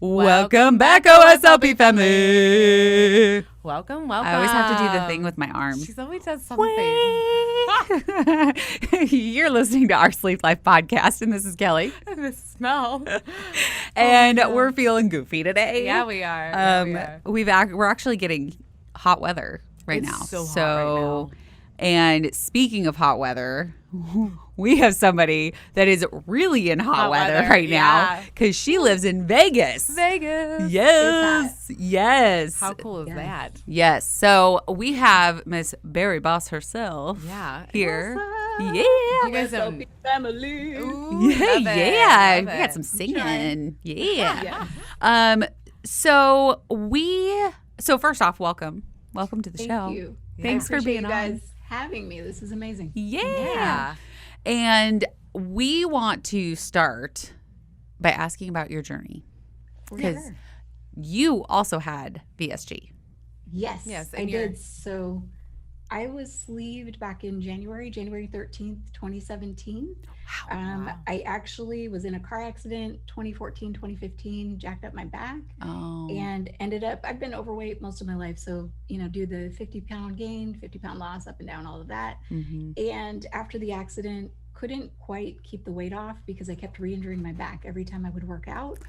Welcome back, OSLP family. Welcome. I always have to do the thing with my arms. She always does something. You're listening to our Sleep Life podcast, and this is Kelly. And the smell. And we're feeling goofy today. Yeah, we are. We're actually getting hot weather right now. It's so hot right now. And speaking of hot weather, we have somebody that is really in hot weather right now because she lives in Vegas. Yes. How cool is that? Yes. So we have Miss Bariboss herself here. Yeah. You guys have family. Ooh, Yeah. love We it. got some singing. So first off, welcome to the show. Thank you. Thanks for being you on. guys having me. This is amazing. Yeah. And we want to start by asking about your journey because you also had VSG. Yes, I and you're- did. So I was sleeved back in January 13th, 2017. Wow. I actually was in a car accident 2014, 2015, jacked up my back and ended up, I've been overweight most of my life. So, do the 50-pound gain, 50-pound loss, up and down, all of that. Mm-hmm. And after the accident, couldn't quite keep the weight off because I kept re-injuring my back every time I would work out.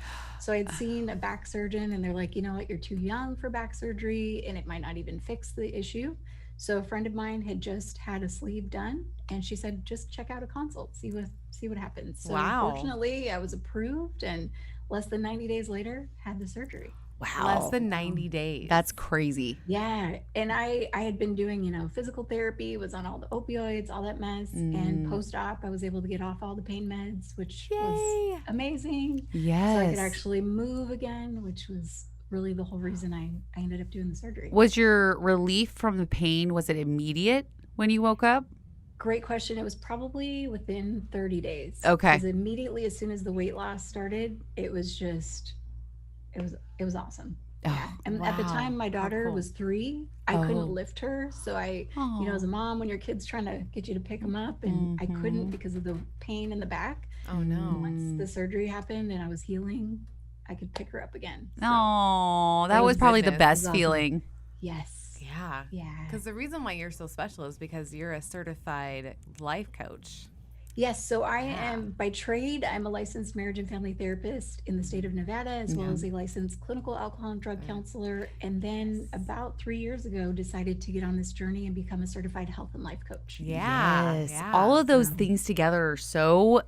So I'd seen a back surgeon and they're like, you know what, you're too young for back surgery and it might not even fix the issue. So a friend of mine had just had a sleeve done and she said, just check out a consult, see what happens. So fortunately I was approved and less than 90 days later had the surgery. Wow. Less than 90 days. That's crazy. Yeah. And I had been doing, physical therapy, was on all the opioids, all that mess. And post-op, I was able to get off all the pain meds, which was amazing. Yes. So I could actually move again, which was really the whole reason I ended up doing the surgery. Was your relief from the pain, was it immediate when you woke up? Great question. It was probably within 30 days. Okay. Because immediately as soon as the weight loss started, it was awesome. Yeah. And at the time my daughter was 3, I couldn't lift her. So I, as a mom, when your kid's trying to get you to pick them up and I couldn't because of the pain in the back. Oh no. Once the surgery happened and I was healing, I could pick her up again. So, That was probably the best Awesome. feeling. yes. Yeah. Yeah. Because the reason why you're so special is because you're a certified life coach. Yes. So I am by trade, I'm a licensed marriage and family therapist in the state of Nevada, as well as a licensed clinical alcohol and drug counselor. And then about 3 years ago, decided to get on this journey and become a certified health and life coach. Yeah. Yes. Yeah. All of those things together are so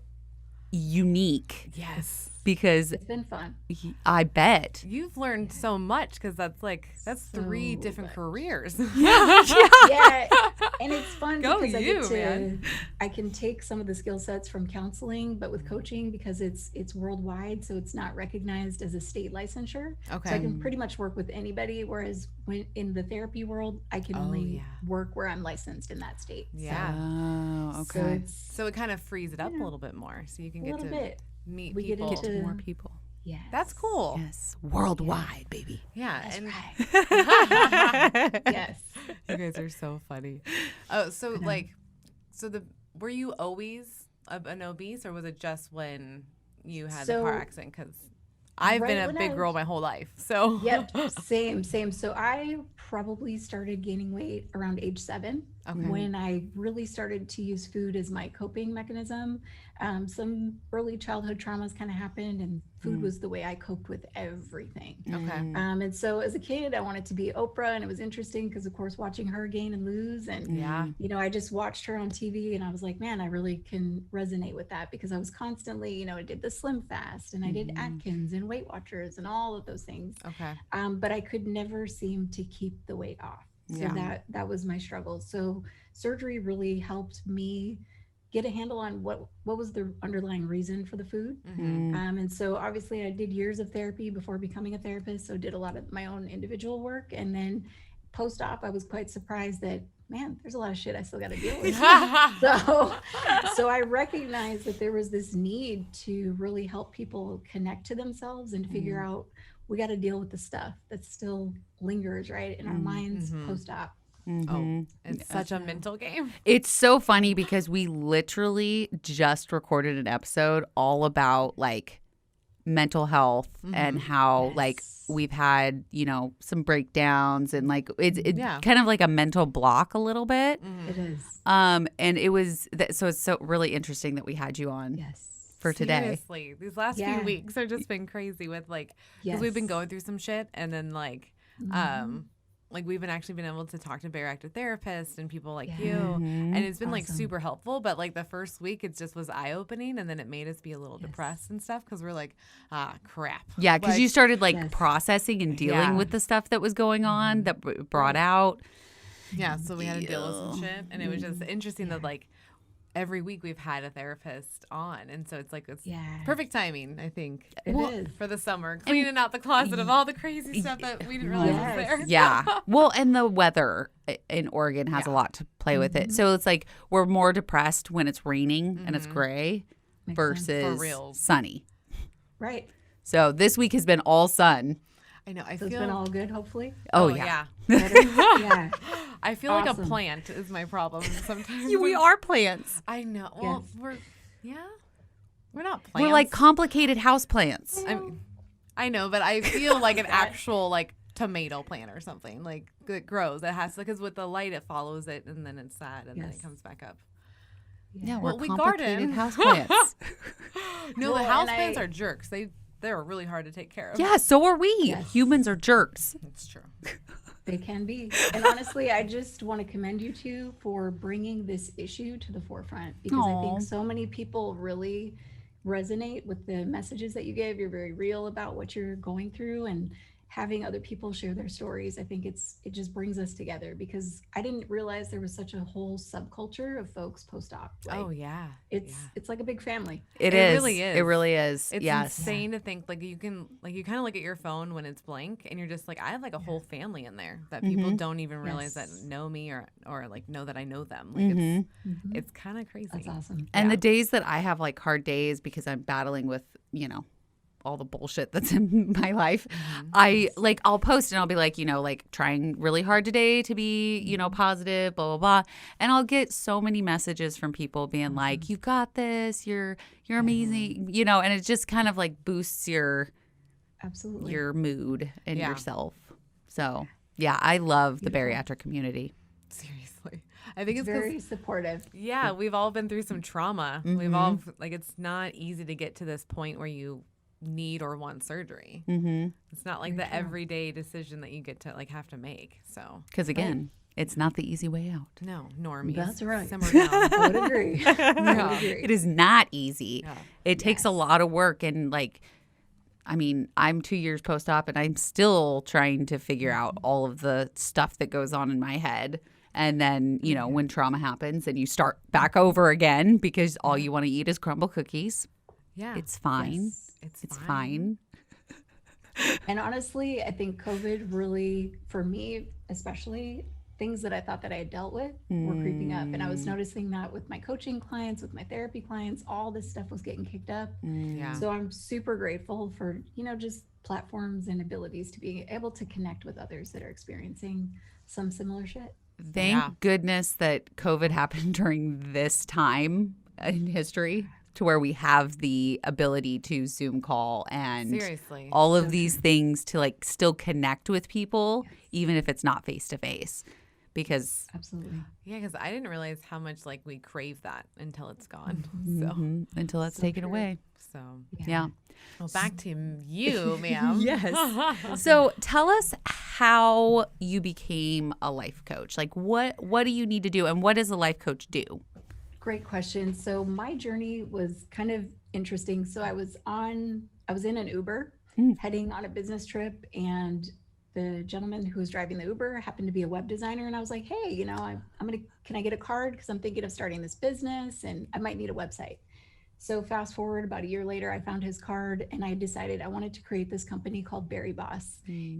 unique Yes. because It's been fun. I bet. You've learned so much because that's 3 So different much. careers. Yeah. And it's fun Go because you, man. I can take some of the skill sets from counseling, but with coaching, because it's worldwide, so it's not recognized as a state licensure. Okay. So I can pretty much work with anybody, whereas when in the therapy world, I can only work where I'm licensed in that state. Yeah. Oh, So okay. it's So it kind of frees it up a little bit more, so you can a get little to bit. meet We get people. into- More people. Yes. That's cool. Yes. Worldwide, baby. Yeah. That's and right. Yes. you guys are so funny. Oh, so were you always an obese, or was it just when you had the car So, accident? Because I've right been a when big I- girl my whole life. So Yep. Same. So I probably started gaining weight around age 7 when I really started to use food as my coping mechanism. Some early childhood traumas kind of happened and food was the way I coped with everything. Okay. And so as a kid, I wanted to be Oprah, and it was interesting because of course watching her gain and lose, and I just watched her on TV and I was like, man, I really can resonate with that because I was constantly, I did the Slim Fast and I did Atkins and Weight Watchers and all of those things. Okay. But I could never seem to keep the weight off. So that was my struggle. So surgery really helped me get a handle on what was the underlying reason for the food. And so obviously I did years of therapy before becoming a therapist. So did a lot of my own individual work. And then post-op, I was quite surprised that, man, there's a lot of shit I still got to deal with. So I recognized that there was this need to really help people connect to themselves and figure out, we got to deal with the stuff that still lingers, right, in our minds post-op. Oh, it's such a mental game. It's so funny because we literally just recorded an episode all about like mental health and how like Yes. we've had, you know, some breakdowns and like it's Yeah. kind of like a mental block a little bit. It is. And it was so it's so really interesting that we had you on Yes. for today. Seriously, these last Yeah. few weeks have just been crazy with like because we've been going through some shit, and then like we've been actually been able to talk to bariatric therapists and people like you, and it's been like Awesome. super helpful. But like the first week, it just was eye opening, and then it made us be a little depressed and stuff because we're like, crap. Yeah, because Like, you started like Yes. processing and dealing Yeah. with the stuff that was going on that brought out. Yeah, so we had to deal with some shit, and it was just interesting that like every week we've had a therapist on, and so it's like it's Yeah. perfect timing, I think, It is. for the summer, cleaning out the closet of all the crazy stuff that we didn't realize was there. Yeah. Well, and the weather in Oregon has a lot to play with it. So it's like we're more depressed when it's raining and it's gray Makes sense. versus For real. sunny. Right. So this week has been all sun. I know. I So it's feel. been all good, hopefully. Oh, yeah. Better? Yeah. I feel like a Awesome. plant is my problem sometimes. We are plants. I know. Well, Yes. we're not plants. We're like complicated house plants. I know, but I feel like an actual like tomato plant or something like that grows. It has because with the light it follows it and then it's sad and then it Yes. comes back up. Yeah, we're Well, we complicated garden. house plants. No, Well, the house and plants I- are jerks. They're really hard to take care of. Yeah, so are we. Yes. Humans are jerks. It's true. They can be. And honestly, I just want to commend you two for bringing this issue to the forefront because I Aw. think so many people really resonate with the messages that you give. You're very real about what you're going through and having other people share their stories. I think it just brings us together because I didn't realize there was such a whole subculture of folks post-op. Like, Oh yeah. it's like a big family. It It is. really is. It really is. It's yes. insane to think like you can like you kind of look at your phone when it's blank and you're just like I have like a whole family in there that people don't even realize that Yes. know me or like know that I know them. Like it's kind of crazy. That's awesome. And the days that I have like hard days because I'm battling with, you know, all the bullshit that's in my life, I'll post and I'll be like, you know, like trying really hard today to be, you know, positive, blah, blah, blah. And I'll get so many messages from people being like, you've got this, you're amazing, you know, and it just kind of like boosts your Absolutely. mood and Yeah. yourself. So yeah, I love the bariatric community. Seriously. I think it's very because supportive. yeah, we've all been through some trauma. We've all like it's not easy to get to this point where you need or want surgery. It's not like the everyday decision that you get to like have to make. So Because again, it's not the easy way out. no, normies. That's right. Simmer down. I would agree. I would agree. It is not easy. Yeah. It takes a lot of work. And like, I mean, I'm 2 years post-op and I'm still trying to figure out all of the stuff that goes on in my head. And then, you know, when trauma happens and you start back over again because all you want to eat is crumble cookies, Yeah. it's fine. Yes. It's fine. And honestly, I think COVID really, for me especially, things that I thought that I had dealt with were creeping up. And I was noticing that with my coaching clients, with my therapy clients, all this stuff was getting kicked up. Yeah. So I'm super grateful for, you know, just platforms and abilities to be able to connect with others that are experiencing some similar shit. Thank Yeah. goodness that COVID happened during this time in history to where we have the ability to Zoom call and Seriously. all of these things to like still connect with people, even if it's not face to face. Because Absolutely. Yeah, because I didn't realize how much like we crave that until it's gone. until that's So taken true. away. So Yeah. well, back to you, ma'am. Yes. So tell us how you became a life coach. Like what do you need to do and what does a life coach do? Great question. So my journey was kind of interesting. So I was in an Uber heading on a business trip, and the gentleman who was driving the Uber happened to be a web designer. And I was like, hey, you know, can I get a card? Because I'm thinking of starting this business and I might need a website. So fast forward about a year later, I found his card and I decided I wanted to create this company called Bariboss.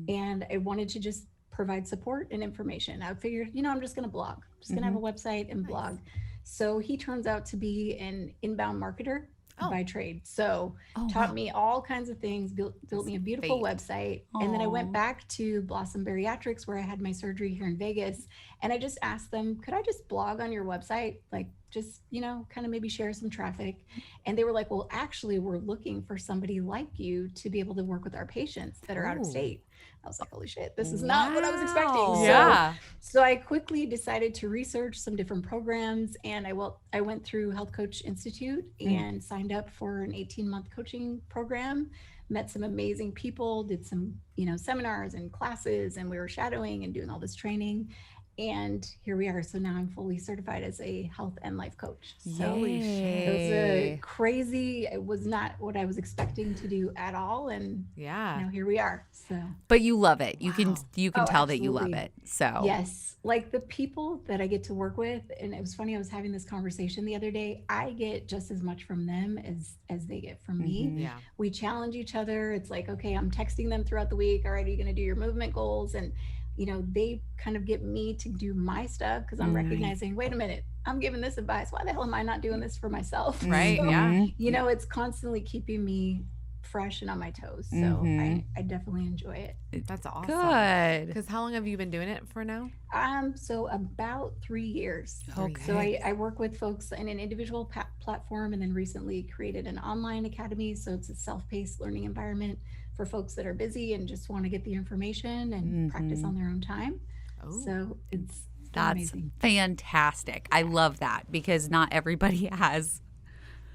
And I wanted to just provide support and information. I figured, you know, I'm just going to blog, I'm just going to have a website and blog. So he turns out to be an inbound marketer by trade. So taught me all kinds of things, built me a beautiful website. And then I went back to Blossom Bariatrics where I had my surgery here in Vegas. And I just asked them, could I just blog on your website? Like just, kind of maybe share some traffic. And they were like, well, actually, we're looking for somebody like you to be able to work with our patients that are out of Oh. state. I was like, holy shit, this is not what I was expecting. Wow. Yeah. So I quickly decided to research some different programs, and I went through Health Coach Institute and signed up for an 18-month coaching program, met some amazing people, did some, seminars and classes, and we were shadowing and doing all this training. And here we are. So now I'm fully certified as a health and life coach. So Holy shit. it was a crazy, it was not what I was expecting to do at all. And Yeah. now here we are. So But you love it. You can Oh, tell that you love absolutely. it. So yes, like the people that I get to work with, and it was funny, I was having this conversation the other day. I get just as much from them as they get from me. Yeah. We challenge each other. It's like, okay, I'm texting them throughout the week. All right, are you going to do your movement goals? And they kind of get me to do my stuff because I'm recognizing, wait a minute, I'm giving this advice. Why the hell am I not doing this for myself? Right. So, Yeah. it's constantly keeping me fresh and on my toes. So I definitely enjoy it. That's awesome. good. Because how long have you been doing it for now? So about 3 years. Okay. So I work with folks in an individual platform, and then recently created an online academy. So it's a self-paced learning environment for folks that are busy and just want to get the information and practice on their own time. Oh. So it's That's amazing. fantastic. I love that because not everybody has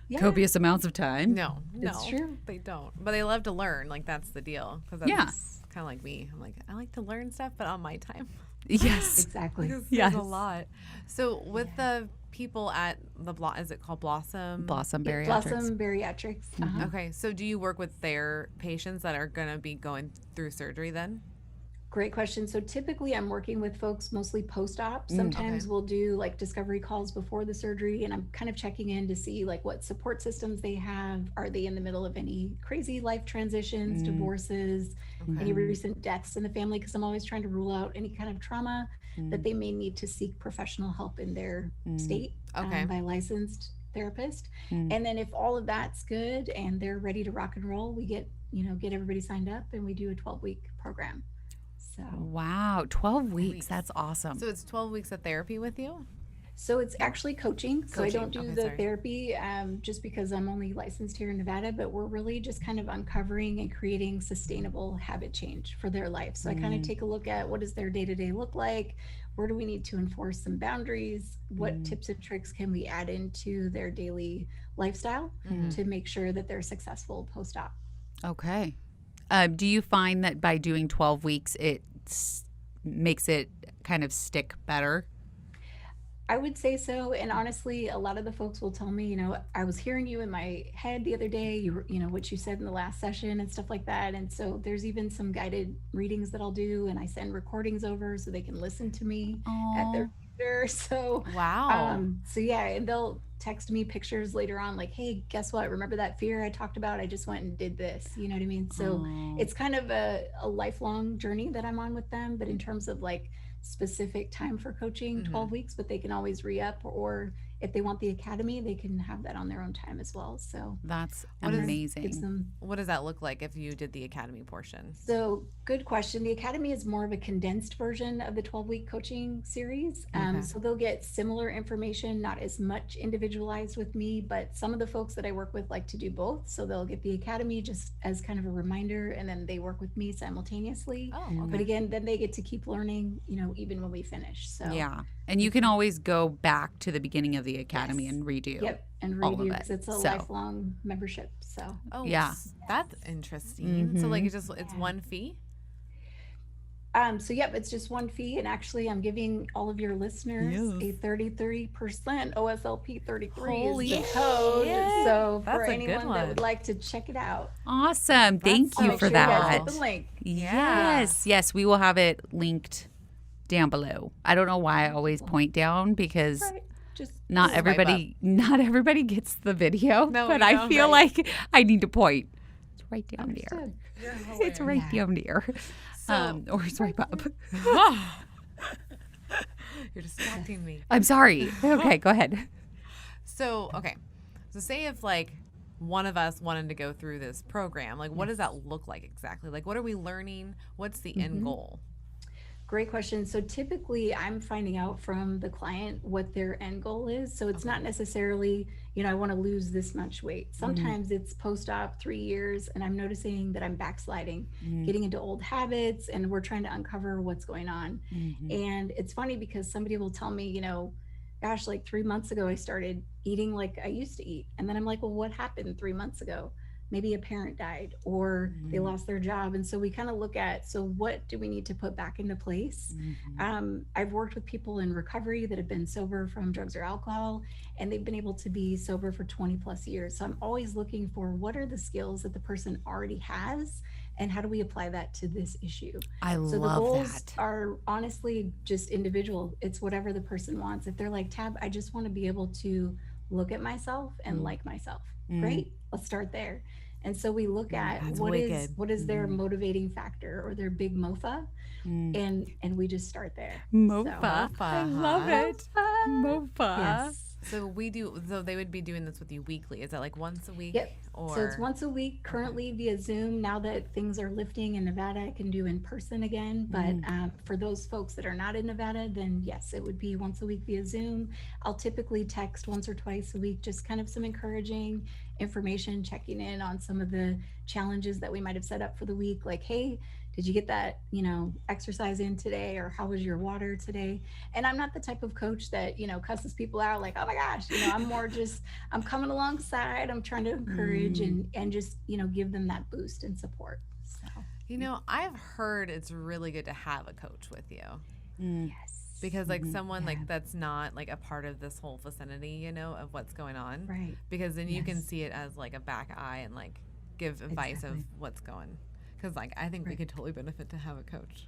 Yeah, copious amounts of time. No, It's true. they don't. But they love to learn. Like, that's the deal. Because that's Yeah. kind of like me. I'm like, I like to learn stuff, but on my time. Yes. exactly. Because Yes. there's a lot. So with the people at the is it called Blossom? Blossom Yeah, Bariatrics. Blossom Bariatrics. Okay, so do you work with their patients that are going to be going through surgery then? Great question. So typically I'm working with folks mostly post-op. Sometimes Okay. we'll do like discovery calls before the surgery, and I'm kind of checking in to see like what support systems they have. Are they in the middle of any crazy life transitions, divorces, any recent deaths in the family? Because I'm always trying to rule out any kind of trauma that they may need to seek professional help in their state Okay. by a licensed therapist. And then if all of that's good and they're ready to rock and roll, we get everybody signed up and we do a 12-week program. So Wow. 12 weeks. That's awesome. So it's 12 weeks of therapy with you? So it's actually coaching. So I don't do Okay, the sorry. therapy just because I'm only licensed here in Nevada, but we're really just kind of uncovering and creating sustainable habit change for their life. So I kind of take a look at what does their day-to-day look like? Where do we need to enforce some boundaries? What tips and tricks can we add into their daily lifestyle to make sure that they're successful post-op? Okay. Do you find that by doing 12 weeks, it makes it kind of stick better? I would say so. And honestly, a lot of the folks will tell me, I was hearing you in my head the other day, what you said in the last session and stuff like that. And so there's even some guided readings that I'll do, and I send recordings over so they can listen to me at their computer. So, Wow. so yeah, and they'll text me pictures later on like, hey, guess what? Remember that fear I talked about? I just went and did this. You know what I mean? So it's kind of a lifelong journey that I'm on with them. But in terms of like specific time for coaching, 12 weeks, but they can always re-up, or if they want the academy, they can have that on their own time as well. So That's What is- amazing. gives them. What does that look like if you did the academy portion? So good question. The academy is more of a condensed version of the 12-week coaching series. So they'll get similar information, not as much individualized with me, but some of the folks that I work with like to do both. So they'll get the academy just as kind of a reminder, and then they work with me simultaneously. Oh, But again, then they get to keep learning, even when we finish. So Yeah. And you can always go back to the beginning of the academy Yes. and redo. Yep, and all of redo it. because it's a So- lifelong membership. So Oh, Yeah. That's interesting. So like it's one fee? so yep, it's just one fee, and actually I'm giving all of your listeners a 33% OSLP 33 Holy is the code. shit. So That's for a good anyone one. that would like to check it out, Awesome. Thank so you make for sure you guys that. hit the link. Yes. Yes. We will have it linked down below. I don't know why I always point down because Right. Just not Swipe everybody gets the video, No, but we I don't. feel Right. like I need to point. It's right down there. understood. It's right down there. So- Or swipe up. You're distracting me. I'm sorry. Okay, go ahead. So, okay. So say if like one of us wanted to go through this program, like what does that look like exactly? Like what are we learning? What's the end goal? Great question. So typically I'm finding out from the client what their end goal is. So it's not necessarily, I want to lose this much weight. Sometimes it's post-op 3 years and I'm noticing that I'm backsliding, getting into old habits, and we're trying to uncover what's going on. And it's funny because somebody will tell me, gosh, like 3 months ago, I started eating like I used to eat. And then I'm like, well, what happened 3 months ago? Maybe a parent died or they lost their job. And so we kind of look at, so what do we need to put back into place? I've worked with people in recovery that have been sober from drugs or alcohol, and they've been able to be sober for 20 plus years. So I'm always looking for what are the skills that the person already has and how do we apply that to this issue? So the love goals that. are honestly just individual. It's whatever the person wants. If they're like, Tab, I just want to be able to look at myself and like myself. Great. Let's start there. And so we look at That's what wicked. is their motivating factor or their big MOFA, and we just start there. MOFA. So, I love it. MOFA. yes. So they would be doing this with you weekly. Is that like once a week? Yep. Or So it's once a week currently via Zoom. Now that things are lifting in Nevada, I can do in person again. But for those folks that are not in Nevada, then yes, it would be once a week via Zoom. I'll typically text once or twice a week, just kind of some encouraging information, checking in on some of the challenges that we might have set up for the week. Like, hey, did you get that, exercise in today? Or how was your water today? And I'm not the type of coach that, cusses people out like, oh my gosh, I'm more just, I'm coming alongside. I'm trying to encourage and just, give them that boost and support. So, I've heard it's really good to have a coach with you. yes. Because like someone like that's not like a part of this whole vicinity, of what's going on. Right. Because then you can see it as like a back eye and like give advice of what's going. Because like I think we could totally benefit to have a coach.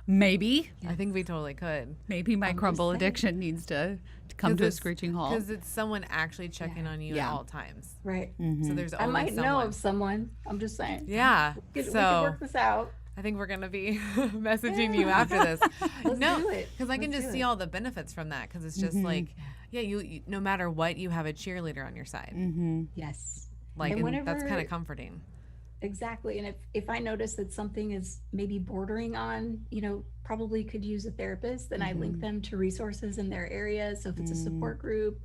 Maybe. I think we totally could. Maybe my crumble addiction needs to come to a screeching halt. Because it's someone actually checking on you at all times. Right. So there's always I might someone. know of someone. I'm just saying. Yeah. We could work this out. I think we're going to be messaging you after this. Let's do it. Because I can just see all the benefits from that. Because it's just like, you no matter what, you have a cheerleader on your side. Yes. Like, And and that's whenever- kind of comforting. Exactly. And if I notice that something is maybe bordering on, probably could use a therapist, then I link them to resources in their area. So if it's a support group,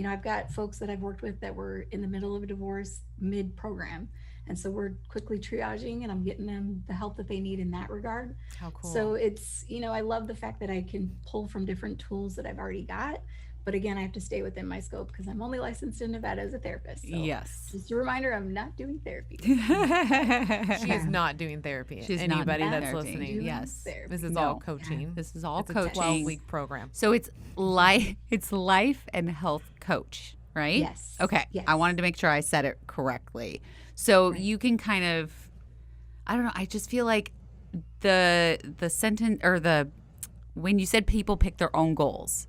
I've got folks that I've worked with that were in the middle of a divorce mid-program. And so we're quickly triaging and I'm getting them the help that they need in that regard. How cool. So it's, I love the fact that I can pull from different tools that I've already got. But again, I have to stay within my scope because I'm only licensed in Nevada as a therapist. So Yes. just a reminder, I'm not doing therapy. She is not doing therapy. She's not Anybody doing that's therapy. listening. Yes. Therapy. This is No. all coaching. This is all It's a coaching. 12-week program. So it's life and health coach, right? Yes. Okay. Yes. I wanted to make sure I said it correctly. So you can kind of, I don't know, I just feel like the sentence or when you said people pick their own goals,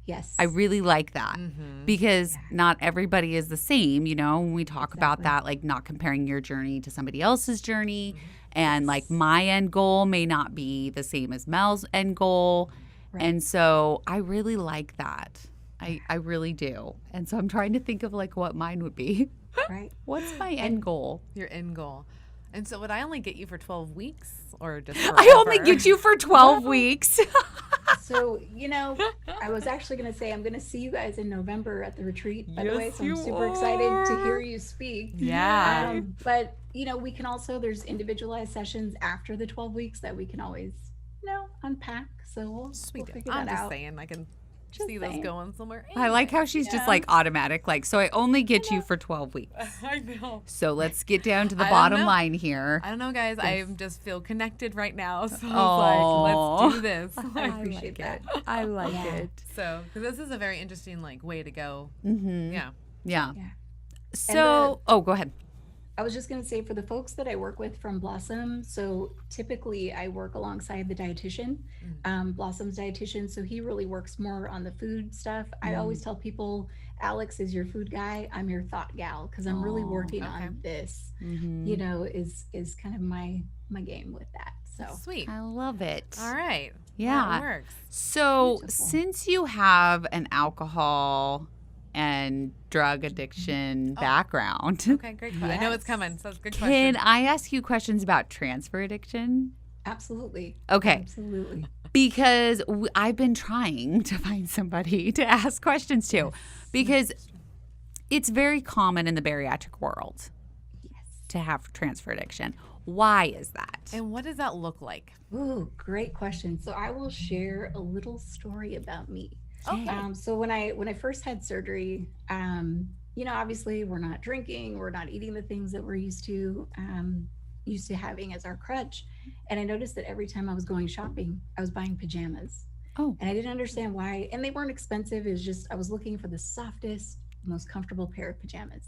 Yes. I really like that because not everybody is the same, when we talk about that, like not comparing your journey to somebody else's journey. And like my end goal may not be the same as Mel's end goal. Right. And so I really like that. I really do. And so I'm trying to think of like what mine would be. Right. What's my end goal? Your end goal. And so would I only get you for 12 weeks or just I only forever? get you for 12 weeks. So, I was actually going to say, I'm going to see you guys in November at the retreat, by the way. So I'm you super excited to are. hear you speak. Yeah. But, we can also, there's individualized sessions after the 12 weeks that we can always, unpack. So we'll figure I'm that just out. saying I can Just see those saying. going somewhere. I like how she's just like automatic. Like, so I only get you for 12 weeks. I know. So let's get down to the I don't bottom know. line here. I don't know, guys. I just feel connected right now. So I Aw. was like, let's do this. I appreciate that. I like Yeah. it. So, because this is a very interesting way to go. Mm-hmm. Yeah. Yeah. Yeah. So, go ahead. I was just going to say for the folks that I work with from Blossom, so typically I work alongside the dietitian, Blossom's dietitian. So he really works more on the food stuff. I always tell people, Alex is your food guy. I'm your thought gal because I'm really working on this, is kind of my game with that. So Sweet. I love it. All right. Yeah. That works. So, Beautiful. since you have an alcohol and drug addiction background, Okay, great. I know it's Yes. coming. So it's a good can question. I ask you questions about transfer addiction? Absolutely. Okay. Absolutely. Because I've been trying to find somebody to ask questions to, because it's very common in the bariatric world Yes. to have transfer addiction. Why is that? And what does that look like? Ooh, great question. So I will share a little story about me. Okay. So when I first had surgery, obviously we're not drinking, we're not eating the things that we're used to having as our crutch. And I noticed that every time I was going shopping, I was buying pajamas. Oh. And I didn't understand why. And they weren't expensive. It was just I was looking for the softest, most comfortable pair of pajamas.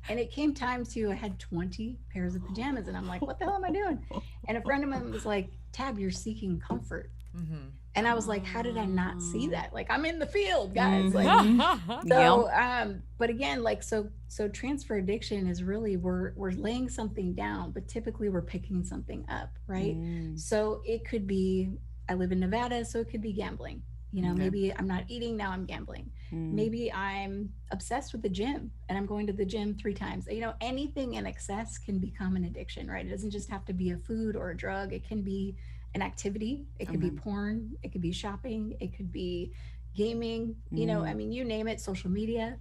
And it came time I had 20 pairs of pajamas. And I'm like, what the hell am I doing? And a friend of mine was like, Tab, you're seeking comfort. Mm-hmm. And I was like, how did I not see that? Like, I'm in the field, guys. Like, Mm-hmm. so, but again, like, so transfer addiction is really, we're laying something down, but typically we're picking something up, right? So it could be, I live in Nevada, so it could be gambling. Maybe I'm not eating, now I'm gambling. Maybe I'm obsessed with the gym and I'm going to the gym 3 times. Anything in excess can become an addiction, right? It doesn't just have to be a food or a drug. It can be an activity. It could be porn. It could be shopping. It could be gaming. You name it, social media.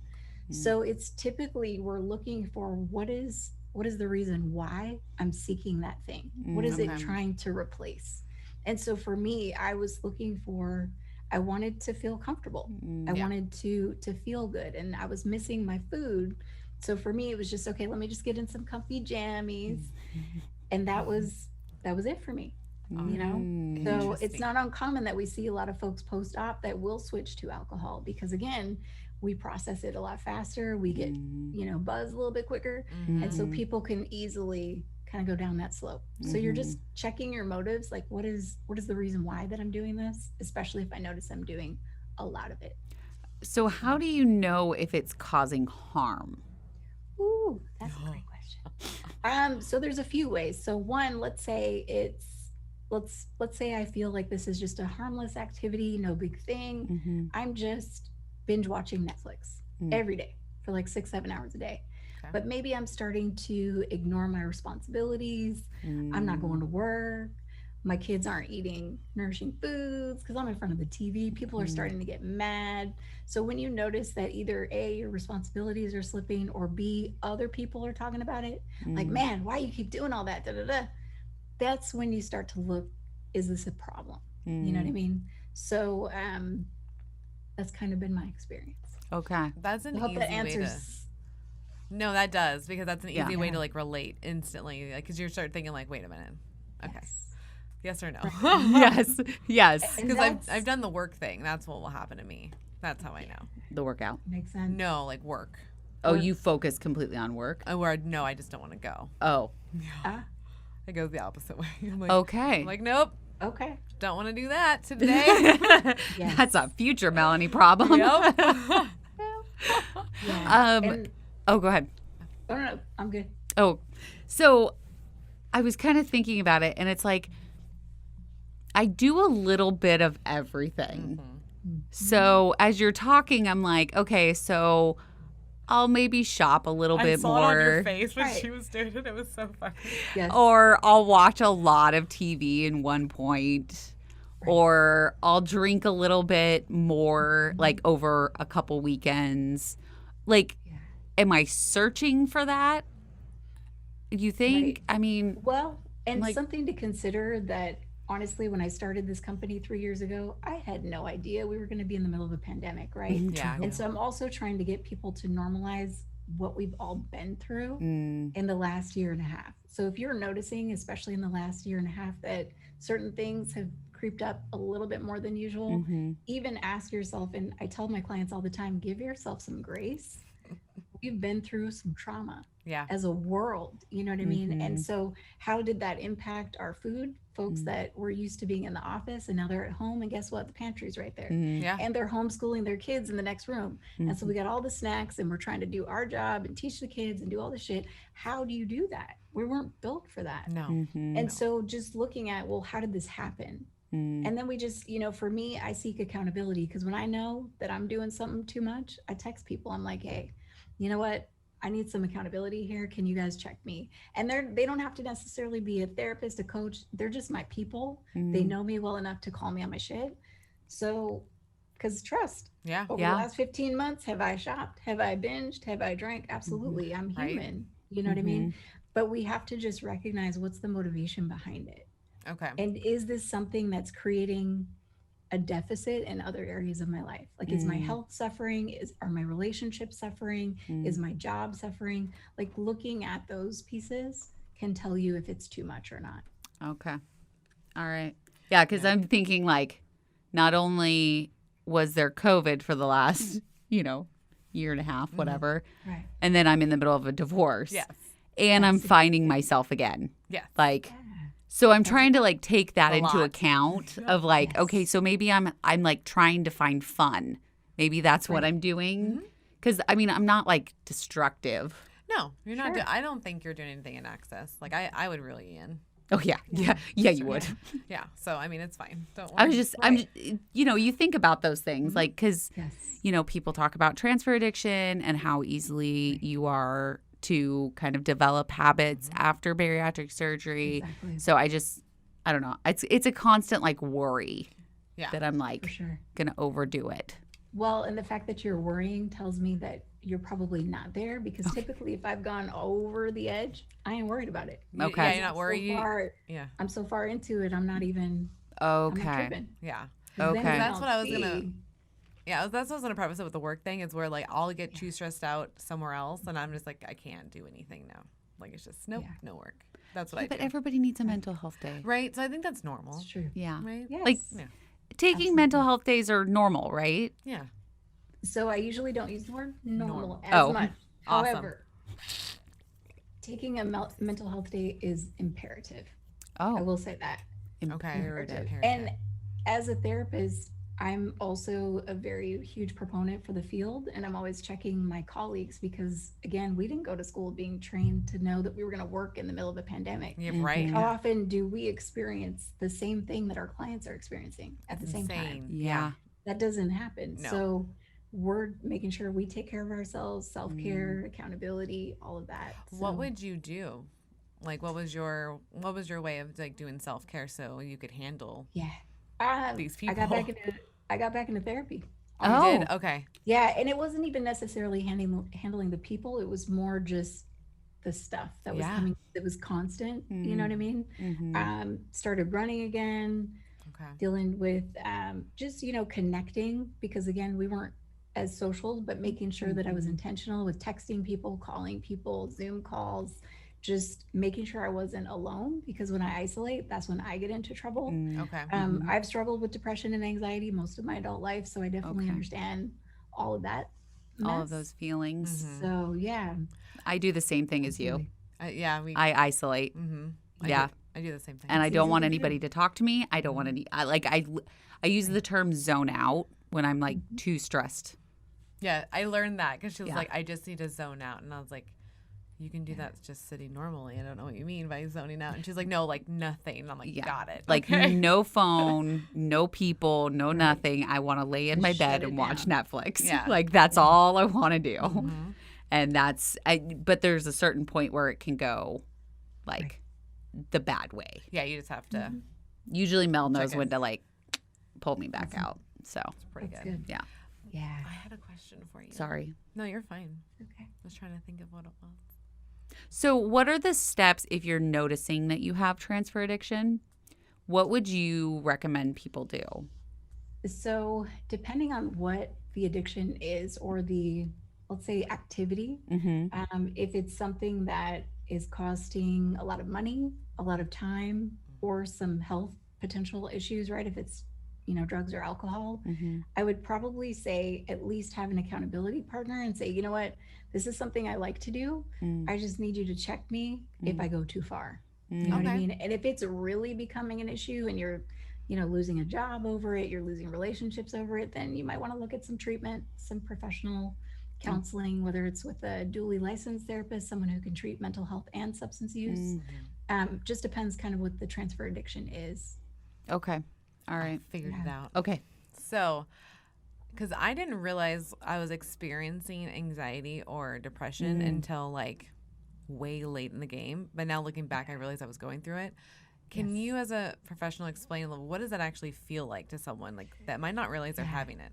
So it's typically we're looking for what is the reason why I'm seeking that thing? What is it trying to replace? And so for me, I wanted to feel comfortable. I wanted to feel good, and I was missing my food. So for me, it was just, okay, let me just get in some comfy jammies. And that was it for me. So it's not uncommon that we see a lot of folks post-op that will switch to alcohol because, again, we process it a lot faster. We get, buzz a little bit quicker. And so people can easily kind of go down that slope. So you're just checking your motives. Like, what is the reason why that I'm doing this? Especially if I notice I'm doing a lot of it. So how do you know if it's causing harm? Ooh, that's a great question. So there's a few ways. So one, let's say I feel like this is just a harmless activity, no big thing. I'm just binge watching Netflix every day for like 6-7 hours a day. Okay. But maybe I'm starting to ignore my responsibilities. I'm not going to work. My kids aren't eating nourishing foods because I'm in front of the TV. People are starting to get mad. So when you notice that either A, your responsibilities are slipping, or B, other people are talking about it, like, man, why you keep doing all that? Da, da, da. That's when you start to look, is this a problem? You know what I mean? So that's kind of been my experience. Okay. That's an I hope easy that way answers. No, that does, because that's an easy way to like relate instantly. Like, because you start thinking like, wait a minute. Okay. Yes or no? Yes. Because I've done the work thing. That's what will happen to me. That's how I know. The workout. Makes sense. No, like work. Oh, you focus completely on work? Or no, I just don't want to go. Oh. Yeah. It goes the opposite way. I'm like, okay. I'm like, nope. Okay. Don't want to do that today. That's a future Melanie problem. Yep. Go ahead. Oh, no, I'm good. Oh, so I was kind of thinking about it, and it's like I do a little bit of everything. So as you're talking, I'm like, okay, so I'll maybe shop a little bit more. I saw it on your face when she was doing it. It was so funny. Yes. Or I'll watch a lot of TV in one point. Or I'll drink a little bit more, like over a couple weekends. Like, am I searching for that? You think? Right. I mean, well, and something to consider that honestly, when I started this company 3 years ago, I had no idea we were going to be in the middle of a pandemic, right? Yeah. And so I'm also trying to get people to normalize what we've all been through in the last year and a half. So if you're noticing, especially in the last year and a half, that certain things have creeped up a little bit more than usual, even ask yourself, and I tell my clients all the time, give yourself some grace. We've been through some trauma as a world, you know what I mean? And so how did that impact our food? Folks that were used to being in the office and now they're at home, and guess what? The pantry's right there. And they're homeschooling their kids in the next room. And so we got all the snacks and we're trying to do our job and teach the kids and do all this shit. How do you do that? We weren't built for that. No. And so just looking at, well, how did this happen? And then we just, for me, I seek accountability, because when I know that I'm doing something too much, I text people. I'm like, hey, you know what? I need some accountability here. Can you guys check me? And they don't have to necessarily be a therapist, a coach. They're just my people. They know me well enough to call me on my shit. So, because trust. Yeah. Over the last 15 months, have I shopped? Have I binged? Have I drank? Absolutely. I'm Right. human. You know what I mean? But we have to just recognize what's the motivation behind it. Okay. And is this something that's creating a deficit in other areas of my life? Like, is my health suffering? Are my relationships suffering? Is my job suffering? Like, looking at those pieces can tell you if it's too much or not. Okay. All right. Yeah, because I'm thinking like, not only was there COVID for the last, year and a half, whatever, Right. and then I'm in the middle of a divorce. Yes. And I'm finding myself again. Yes. Like, so I'm trying to like take that A into lot. account of like, Yes. okay, so maybe I'm like trying to find fun. Maybe that's what I'm doing. Because I mean, I'm not like destructive. No, you're not. Sure. I don't think you're doing anything in excess. Like I would reel you in. Oh yeah, you would. Yeah. So I mean, it's fine. Don't worry. I was just, you think about those things, like, because, Yes. people talk about transfer addiction and how easily you are to kind of develop habits after bariatric surgery. Exactly. So I don't know. It's a constant like worry Yeah. that I'm For like sure. gonna overdo it. Well, and the fact that you're worrying tells me that you're probably not there, because typically if I've gone over the edge, I ain't worried about it. Okay. Yeah, you're not worried. So I'm so far into it, I'm not even I'm not Okay. tripping. Yeah. 'Cause then Okay. you That's don't what I was gonna- see- Yeah, that's what I was gonna preface it with the work thing. Is where like I'll get too stressed out somewhere else, and I'm just like I can't do anything now. Like it's just nope, Yeah. no work. That's what Yeah, I but do. everybody needs a mental health day. Right. So I think that's normal. It's true. Yeah. Right. Yes. Like Yeah. taking Absolutely. mental health days are normal, right? Yeah. So I usually don't use the word normal as Oh, much. awesome. However, taking a mental health day is imperative. I Oh, will say that. Okay. imperative. And as a therapist, I'm also a very huge proponent for the field, and I'm always checking my colleagues because, again, we didn't go to school being trained to know that we were going to work in the middle of a pandemic. Yeah. Right. Mhm. How often do we experience the same thing that our clients are experiencing at That's the same time? insane. Yeah. That doesn't happen. No. So we're making sure we take care of ourselves, self-care, accountability, all of that. What So- would you do? Like, what was your way of like doing self care so you could handle? Yeah. These I got back people. into therapy. Oh. You did? Okay. Yeah, and it wasn't even necessarily handling the people. It was more just the stuff that was Yeah. coming. That was constant. You know what I mean? Mhm. Started running again, Okay. dealing with just connecting, because again we weren't as social, but making sure that I was intentional with texting people, calling people, Zoom calls, just making sure I wasn't alone, because when I isolate, that's when I get into trouble. Okay. I've struggled with depression and anxiety most of my adult life, so I definitely Okay. understand all of that. All of mess. those feelings. Mhm. So yeah, I do the same thing as you. Yeah. We. I isolate. Yeah. I do the same thing. And I It's don't easy want to do. anybody to talk to me. I don't want any. I use the term zone out when I'm like too stressed. Yeah, I learned that because she was Yeah. like, I just need to zone out. And I was like, you can do that just sitting normally. I don't know what you mean by zoning out. And she's like, no, like nothing. And I'm like, Yeah. got it. Like Okay. no phone, no people, no nothing. I want to lay in my Shut bed it and watch down. Netflix. Yeah. Like that's all I want to do. Mhm. And but there's a certain point where it can go like the bad way. Yeah, you just have to. Usually Mel knows Check when in. to like pull me back out. So It's pretty that's good. good. yeah. Yeah. I had a question for you. Sorry. No, you're fine. Okay. I was trying to think of what it was. So what are the steps if you're noticing that you have transfer addiction? What would you recommend people do? So depending on what the addiction is, or the, let's say, activity, Mm-hmm. if it's something that is costing a lot of money, a lot of time, or some health potential issues, right? If it's drugs or alcohol, Mm-hmm. I would probably say at least have an accountability partner and say, you know what, this is something I like to do. I just need you to check me if I go too far. You know what I Okay. mean? And if it's really becoming an issue and you're, losing a job over it, you're losing relationships over it, then you might want to look at some treatment, some professional counseling, whether it's with a duly licensed therapist, someone who can treat mental health and substance use. Just depends kind of what the transfer addiction is. Okay. All right. Figured it Yeah. out. Okay. So because I didn't realize I was experiencing anxiety or depression until like way late in the game. But now looking back, I realized I was going through it. Can you, as a professional, explain what does that actually feel like to someone like that might not realize they're having it?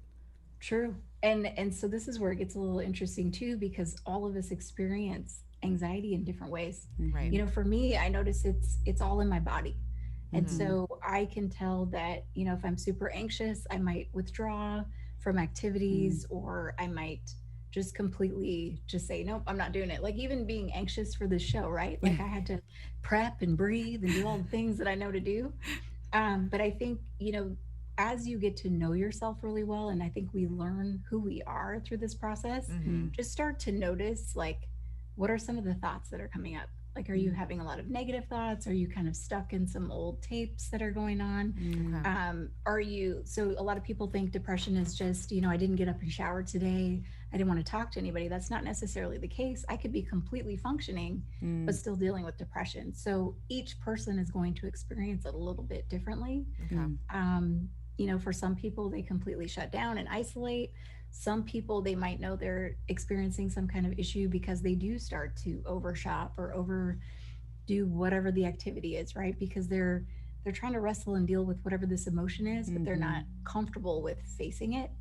True. And so this is where it gets a little interesting too, because all of us experience anxiety in different ways. Right. You know, for me, I notice it's all in my body. And so I can tell that, you know, if I'm super anxious, I might withdraw from activities, or I might just completely just say, nope, I'm not doing it. Like even being anxious for this show, right? Like I had to prep and breathe and do all the things that I know to do. But I think, you know, as you get to know yourself really well, and I think we learn who we are through this process, just start to notice like, what are some of the thoughts that are coming up? Like, are you having a lot of negative thoughts? Are you kind of stuck in some old tapes that are going on? So a lot of people think depression is just, you know, I didn't get up and shower today. I didn't want to talk to anybody. That's not necessarily the case. I could be completely functioning, but still dealing with depression. So each person is going to experience it a little bit differently. You know, for some people, they completely shut down and isolate. Some people, they might know they're experiencing some kind of issue because they do start to overshop or overdo whatever the activity is, right? Because they're trying to wrestle and deal with whatever this emotion is, but they're not comfortable with facing it.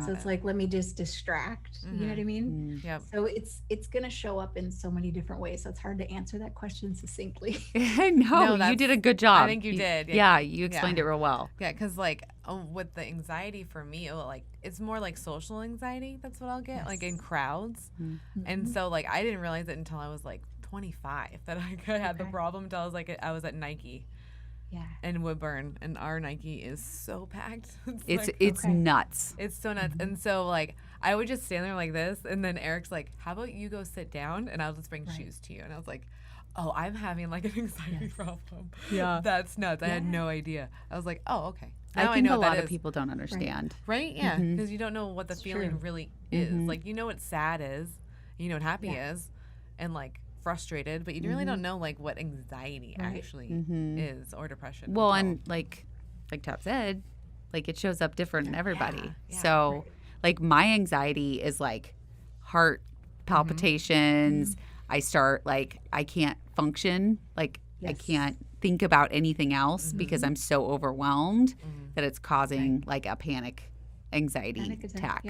So it's like, let me just distract. You know what I mean? Yep. So it's going to show up in so many different ways. So it's hard to answer that question succinctly. No, you did a good job. I think you did. Yeah, you explained it real well. Yeah, because like with the anxiety for me, it's more like social anxiety. That's what I'll get, like in crowds. And so like I didn't realize it until I was like 25 that I had the problem until I was at Nike. Yeah. And Woodburn, and our Nike is so packed. It's nuts. It's so nuts. And so like I would just stand there like this, and then Eric's like, how about you go sit down and I'll just bring shoes to you. And I was like, oh, I'm having like an anxiety problem. Yeah. That's nuts. I had no idea. I was like, oh, okay. Now I think a what lot that of is. people don't understand. Right? Yeah. Because you don't know what the feeling true. really is. Like, you know what sad is, you know what happy is, and like frustrated, but you really don't know like what anxiety actually is, or depression. Well, and like Tab said, like it shows up different in everybody. So like my anxiety is like heart palpitations. I start like I can't function. Like I can't think about anything else because I'm so overwhelmed that it's causing like a panic anxiety attack.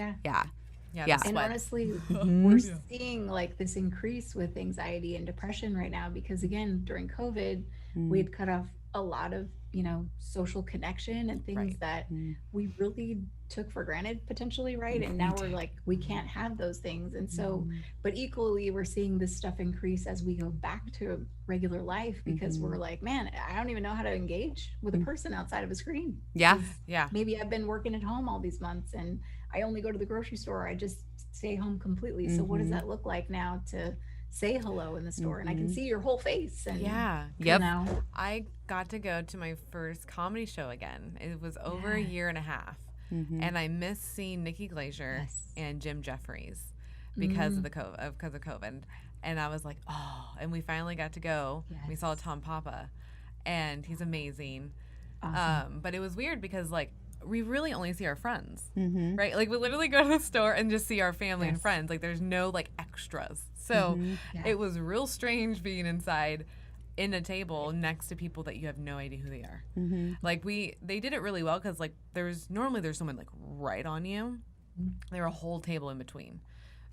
Yeah. And honestly, we're seeing like this increase with anxiety and depression right now because again, during COVID, we had cut off a lot of, you know, social connection and things that we really took for granted potentially, right? And now we're like, we can't have those things. And so, but equally, we're seeing this stuff increase as we go back to regular life because we're like, man, I don't even know how to engage with a person outside of a screen. Yeah. Maybe I've been working at home all these months and I only go to the grocery store. I just stay home completely. So what does that look like now to say hello in the store? And I can see your whole face. And you know, I got to go to my first comedy show again. It was over a year and a half. And I missed seeing Nikki Glazier and Jim Jeffries because of COVID. And I was like, oh, and we finally got to go. We saw Tom Papa and he's amazing. Awesome. But it was weird because like we really only see our friends, right? Like we literally go to the store and just see our family and friends. Like there's no like extras. So it was real strange being inside in a table next to people that you have no idea who they are. Like they did it really well because like there's someone like right on you. There were a whole table in between.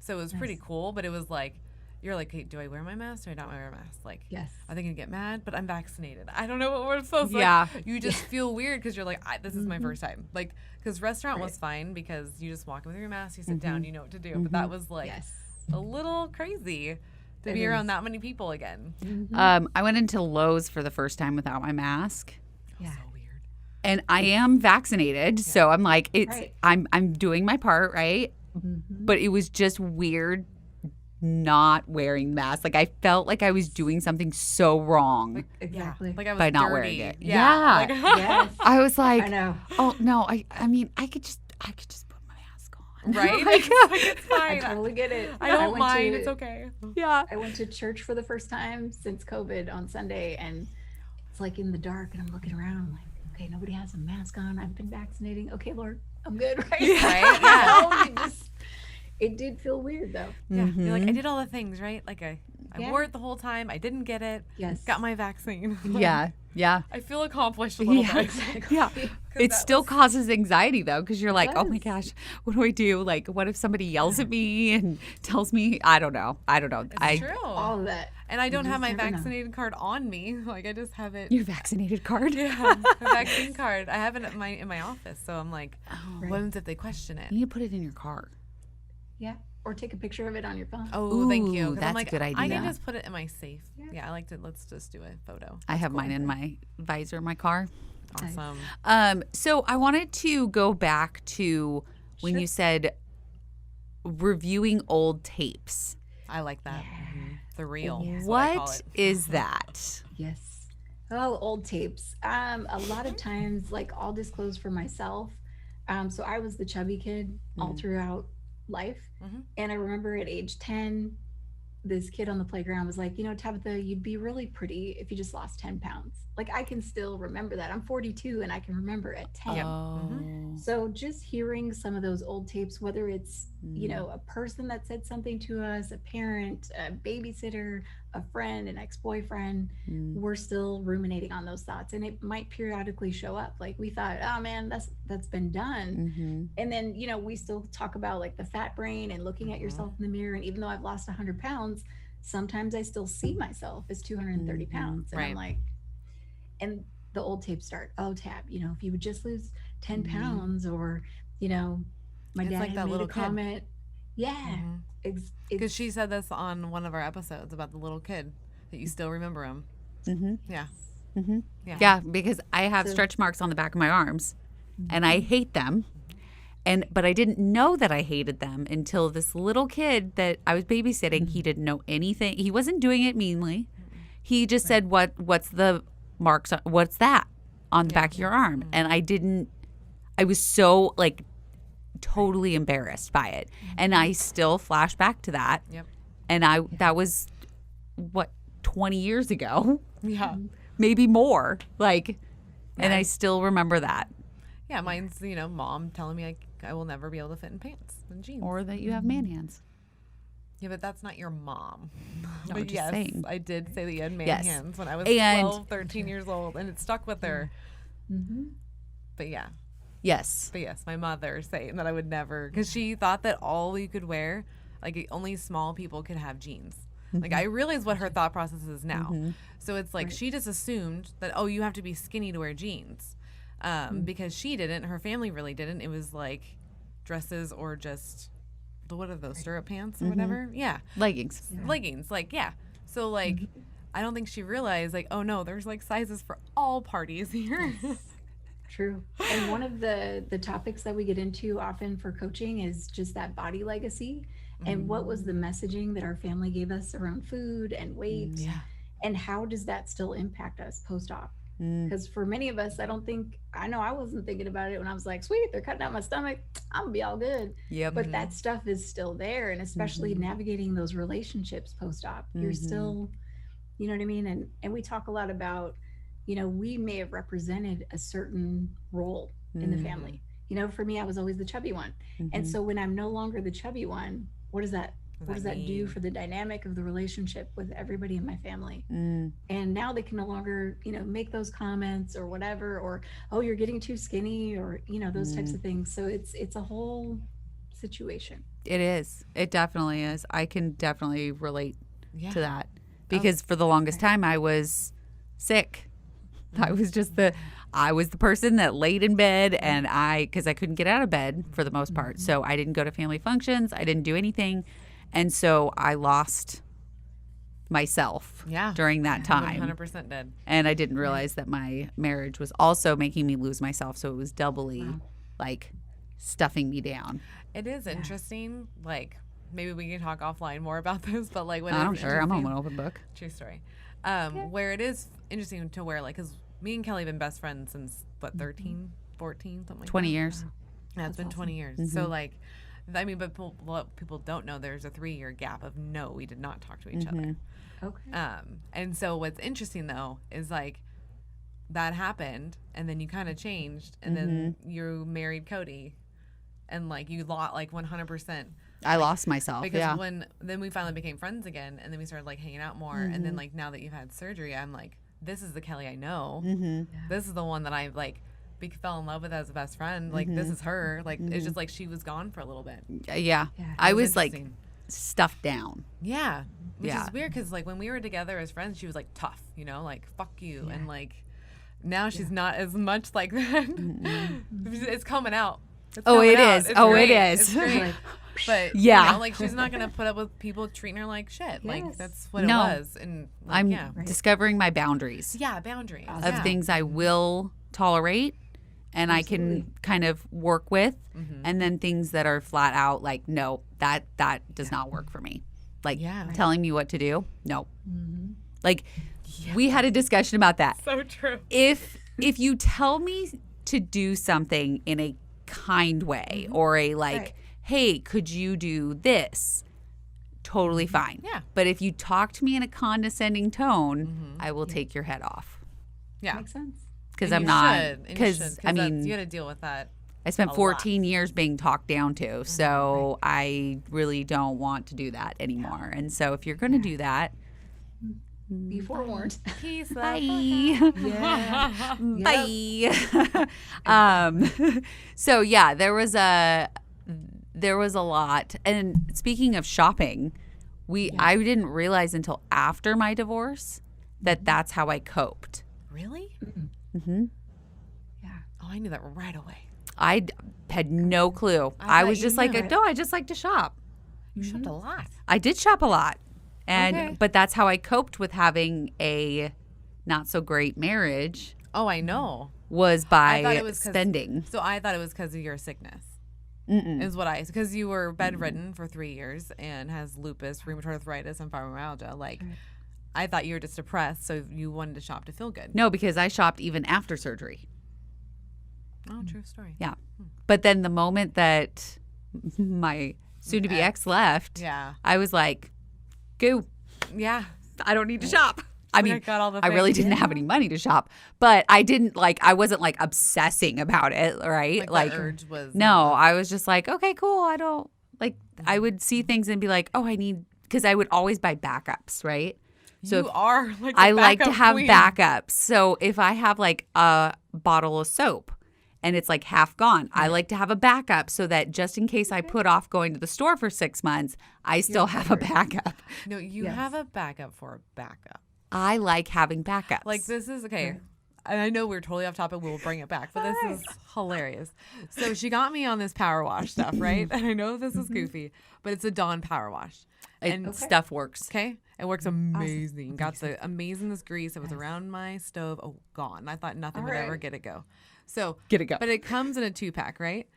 So it was pretty cool, but it was like, you're like, hey, do I wear my mask or not wear my mask? Like, are they going to get mad? But I'm vaccinated. I don't know what we're supposed to like, you just feel weird because you're like, this is my first time. Like, because restaurant was fine because you just walk in with your mask, you sit down, you know what to do. But that was like a little crazy to be around that many people again. I went into Lowe's for the first time without my mask. So weird. And I am vaccinated, so I'm like, I'm doing my part, right? But it was just weird not wearing masks. Like I felt like I was doing something so wrong. Exactly. Like I was by not dirty. wearing it. Like, I was like, I know. oh no, I mean I could just put my mask on. Right? Like, it's fine. I totally get it. I don't went mind. to- It's okay. I went to church for the first time since COVID on Sunday, and it's like in the dark, and I'm looking around. I'm like, okay, nobody has a mask on. I've been vaccinating. Okay, Lord, I'm good, right? Right? Yeah. It did feel weird though. Yeah. You're like, I did all the things, right? Like I Yeah. wore it the whole time. I didn't get it. Yes. Got my vaccine. Yeah. Yeah. I feel accomplished a little Yeah. bit. Exactly. Yeah. It still causes anxiety though, because you're like, oh my does. gosh, what do I do? Like, what if somebody yells at me and tells me? I don't know. It's true. All of that. And I don't You have just my never know. vaccinated card on me. Like I just have it. Your vaccinated card? Yeah, a vaccine card. I have it in my office. So I'm like, Right. what if they question it? You need to put it in your car. Yeah. Or take a picture of it on your phone. Oh, thank you. Ooh, 'Cause I'm that's like, a good I can idea. just put it in my safe. Yeah. Yeah, I like to. Let's just do a photo. I have mine in my visor in my car. Awesome. So I wanted to go back to when Sure. you said reviewing old tapes. I like that. Yeah. Mhm. The real. is what I call What it. is that? Yes. Oh, old tapes. A lot of times, like I'll disclose for myself. So I was the chubby kid all throughout life. Mhm. And I remember at age 10, this kid on the playground was like, Tabitha, you'd be really pretty if you just lost 10 pounds. Like I can still remember that. I'm 42 and I can remember at 10. Oh. So just hearing some of those old tapes, whether it's, a person that said something to us, a parent, a babysitter, a friend, an ex-boyfriend, we're still ruminating on those thoughts. And it might periodically show up. Like we thought, oh man, that's been done. Mm-hmm. And then, we still talk about like the fat brain and looking at yourself in the mirror. And even though I've lost 100 pounds, sometimes I still see myself as 230 pounds. And I'm Right. like, and the old tapes start, oh, Tab, if you would just lose 10 pounds or, my It's dad like had that made little a kid. comment. Yeah. Because she said this on one of our episodes about the little kid that you still remember him. Mm-hmm. Yeah. Mm-hmm. Yeah. Yeah, because I have So- stretch marks on the back of my arms, and I hate them. But I didn't know that I hated them until this little kid that I was babysitting. He didn't know anything. He wasn't doing it meanly. He just said, "What's the marks? What's that on the back of your arm?" And I was so like totally embarrassed by it, and I still flash back to that. Yep. And that was 20 years ago, Yeah. maybe more. Like, and I still remember that. Yeah. Mine's, mom telling me I will never be able to fit in pants and jeans. Or that you have man hands. Yeah, but that's not your mom. No, But just yes, saying. I did say that you had man Yes. hands when I was And- 12, 13 years old, and it stuck with her. But yeah. Yes. But yes, my mother saying that I would never, because she thought that all you could wear, like only small people could have jeans. Like I realize what her thought process is now. So it's like she just assumed that, oh, you have to be skinny to wear jeans. Because she didn't, her family really didn't. It was like dresses or just, what are those, stirrup pants or whatever? Yeah. Leggings. Leggings, like, yeah. So like, I don't think she realized like, oh no, there's like sizes for all parties here. True. And one of the topics that we get into often for coaching is just that body legacy and what was the messaging that our family gave us around food and weight, Yeah. and how does that still impact us post-op? Because for many of us, I know I wasn't thinking about it when I was like, sweet, they're cutting out my stomach, I'm gonna be all good. Yep. But that stuff is still there, and especially navigating those relationships post-op, you're still, you know what I mean? And we talk a lot about, we may have represented a certain role in the family. For me, I was always the chubby one. And so when I'm no longer the chubby one, what does that do mean? for the dynamic of the relationship with everybody in my family? And now they can no longer, make those comments or whatever, or, oh, you're getting too skinny, or, those types of things. So it's a whole situation. It is. It definitely is. I can definitely relate Yeah. to that because for the longest time I was sick. I was I was the person that laid in bed and because I couldn't get out of bed for the most part. So I didn't go to family functions. I didn't do anything. And so I lost myself during that time. 100% dead. And I didn't realize that my marriage was also making me lose myself. So it was doubly like stuffing me down. It is interesting. Like, maybe we can talk offline more about this, but like, when I don't it's care. I'm interesting- an open book. True story. Where it is interesting to wear, like, because me and Kelly have been best friends since, 13, 14, something like 20 that. years. Yeah, it's been 20 years. So, like, I mean, but people don't know there's a 3-year gap of no, we did not talk to each other. Okay. And so what's interesting, though, is, like, that happened, and then you kind of changed, and then you married Cody. and like you lost like 100%. I lost myself. Because then we finally became friends again, and then we started like hanging out more, and then Mm-hmm. like now that you've had surgery, I'm like, this is the Kelly I know. Mm-hmm. This is the one that I like fell in love with as a best friend. Like this is her. Like it's just like she was gone for a little bit. Yeah. Yeah. I It was like interesting. stuffed down. Yeah, which Yeah. is weird because like when we were together as friends, she was like tough, you know, like fuck you, and like now she's not as much like that. It's coming out. It's Oh, coming it out. is. It's Oh, great. it is. It's great. But Yeah. you know, like she's not gonna put up with people treating her like shit. Like Yes. that's what No. it was. And like, I'm yeah, discovering my boundaries boundaries of yeah. things I will tolerate and I can kind of work with, and then things that are flat out like, no, that does not work for me. Like Yeah. telling me what to do, no. Like we had a discussion about that. So true. If you tell me to do something in a kind way or a like, Right. hey, could you do this? Totally fine. Yeah. But if you talk to me in a condescending tone, I will take your head off Yeah. Makes sense. because And I'm you not. should, and you Because should, I that's- mean, you got to deal with that. I spent a 14 years being talked down to, so I really don't want to do that anymore. And so if you're going to do that, Be forewarned. Peace. bye. Yeah. Bye. So yeah, there was a lot. And speaking of shopping, I didn't realize until after my divorce that that's how I coped. Really? Hmm. Yeah. Oh, I knew that right away. I had no clue. I I thought was you just like, knew it. no, I just like to shop. You shopped a lot. I did shop a lot. And Okay. but that's how I coped with having a not so great marriage Oh, I know. was I by thought it was 'cause- spending. So I thought it was because of your sickness. Mm-mm. Is what because you were bedridden for 3 years and has lupus, rheumatoid arthritis, and fibromyalgia. Like, I thought you were just depressed, so you wanted to shop to feel good. No, because I shopped even after surgery. Oh, true story. Yeah. But then the moment that my soon to be ex left, Yeah. I was like, go. Yeah. I don't need to shop. I mean, I got all the I really things. didn't have any money to shop, but I wasn't like obsessing about it, right? Like the urge was no, I was just like, okay, cool. I don't like, I would see things and be like, oh, I need, because I would always buy backups, right? So you are like the I like to backup have queen. backups. So if I have like a bottle of soap and it's like half gone, I like to have a backup so that just in case I put off going to the store for 6 months, I still have a backup. No, you Yes. have a backup for a backup. I like having backups. Like this is okay. And I know we're totally off topic. We'll bring it back, but this is hilarious. So she got me on this power wash stuff, right? And I know this is goofy, but it's a Dawn power wash. And Stuff works. okay, it works amazing. Got the amazingness grease. It was around my stove. Oh, gone. I thought nothing All would ever right. get it go. So Get it go. But it comes in a 2-pack, right?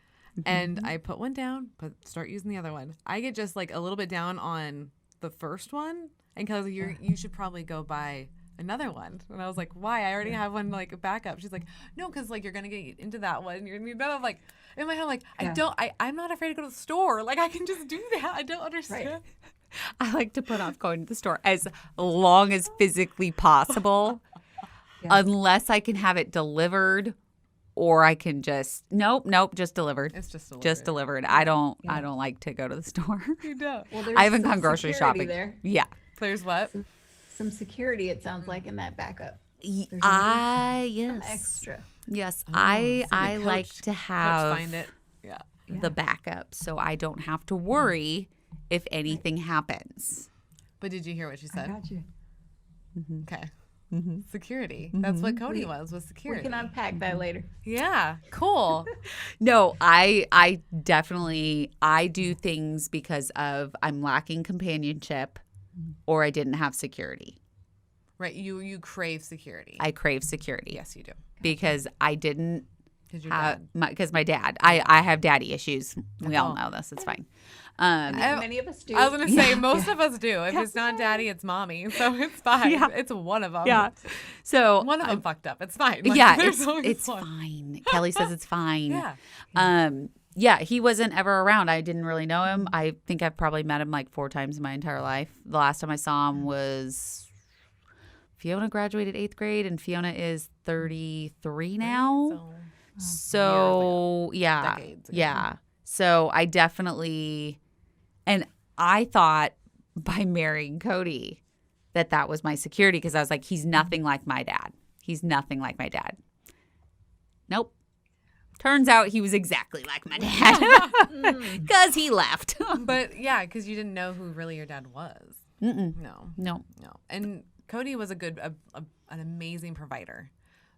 And I put one down, start using the other one. I get just like a little bit down on the first one, and because you should probably go buy another one. And I was like, why? I already have one like a backup. She's like, no, because like you're gonna get into that one. You're gonna need another. I'm like in my head, I'm like, I'm not afraid to go to the store. Like I can just do that. I don't understand. Right. I like to put off going to the store as long as physically possible, unless I can have it delivered, or I can just nope, just delivered. It's just delivered. Just delivered. I don't like to go to the store. You don't. Well, there's I haven't some gone grocery security shopping. there. Yeah. There's what? Some security, it sounds like, in that backup. Yes. Extra. Yes. So I the like coach- to coach have find it. Yeah. the backup so I don't have to worry if anything happens. But did you hear what she I said? got you. Okay. Security. That's what Cody was We security. can unpack that later. Yeah. Cool. No, I definitely I do things because of I'm lacking companionship or I didn't have security. Right. You crave security. I crave security. Yes, you do. Because I didn't Because you're have dad. because my dad. I have daddy issues. We all Oh. know this. It's fine. Many of us do. I was gonna say most of us do. If it's not daddy, it's mommy. So it's fine. Yeah. It's one of them. Yeah. So One of them fucked up. It's fine. Like, yeah, there's always it's one. fine. Kelly says it's fine. Yeah. Yeah, he wasn't ever around. I didn't really know him. I think I've probably met him like 4 times in my entire life. The last time I saw him was Fiona graduated 8th grade, and Fiona is 33 now. So, So yeah, decades ago. yeah. So I definitely, and I thought by marrying Cody that was my security, because I was like, he's nothing like my dad. He's nothing like my dad. Nope. Turns out he was exactly like my dad because he left. But yeah, because you didn't know who really your dad was. No. And Cody was an amazing provider.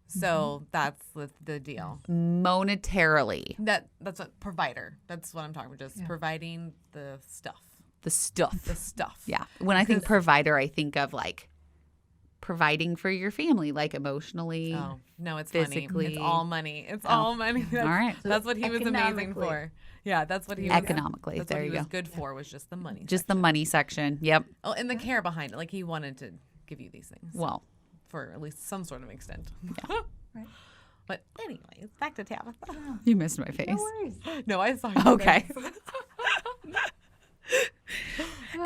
So that's the deal. Monetarily. That's what provider. That's what I'm talking about. Just providing the stuff. The stuff. The stuff. Yeah. When I think provider, I think of like providing for your family, like emotionally. Oh, no, it's physically. money. It's all money. It's all money. All right. That's what he was amazing for. Yeah, that's what he was. Economically. That's there what you he was go. good for, was just the money. Just the money section. Yep. Oh, and the care behind it. Like, he wanted to give you these things. Well. For at least some sort of extent. Yeah. Right. But anyways, back to Tabitha. You missed my face. No worries. No, I saw you. Okay.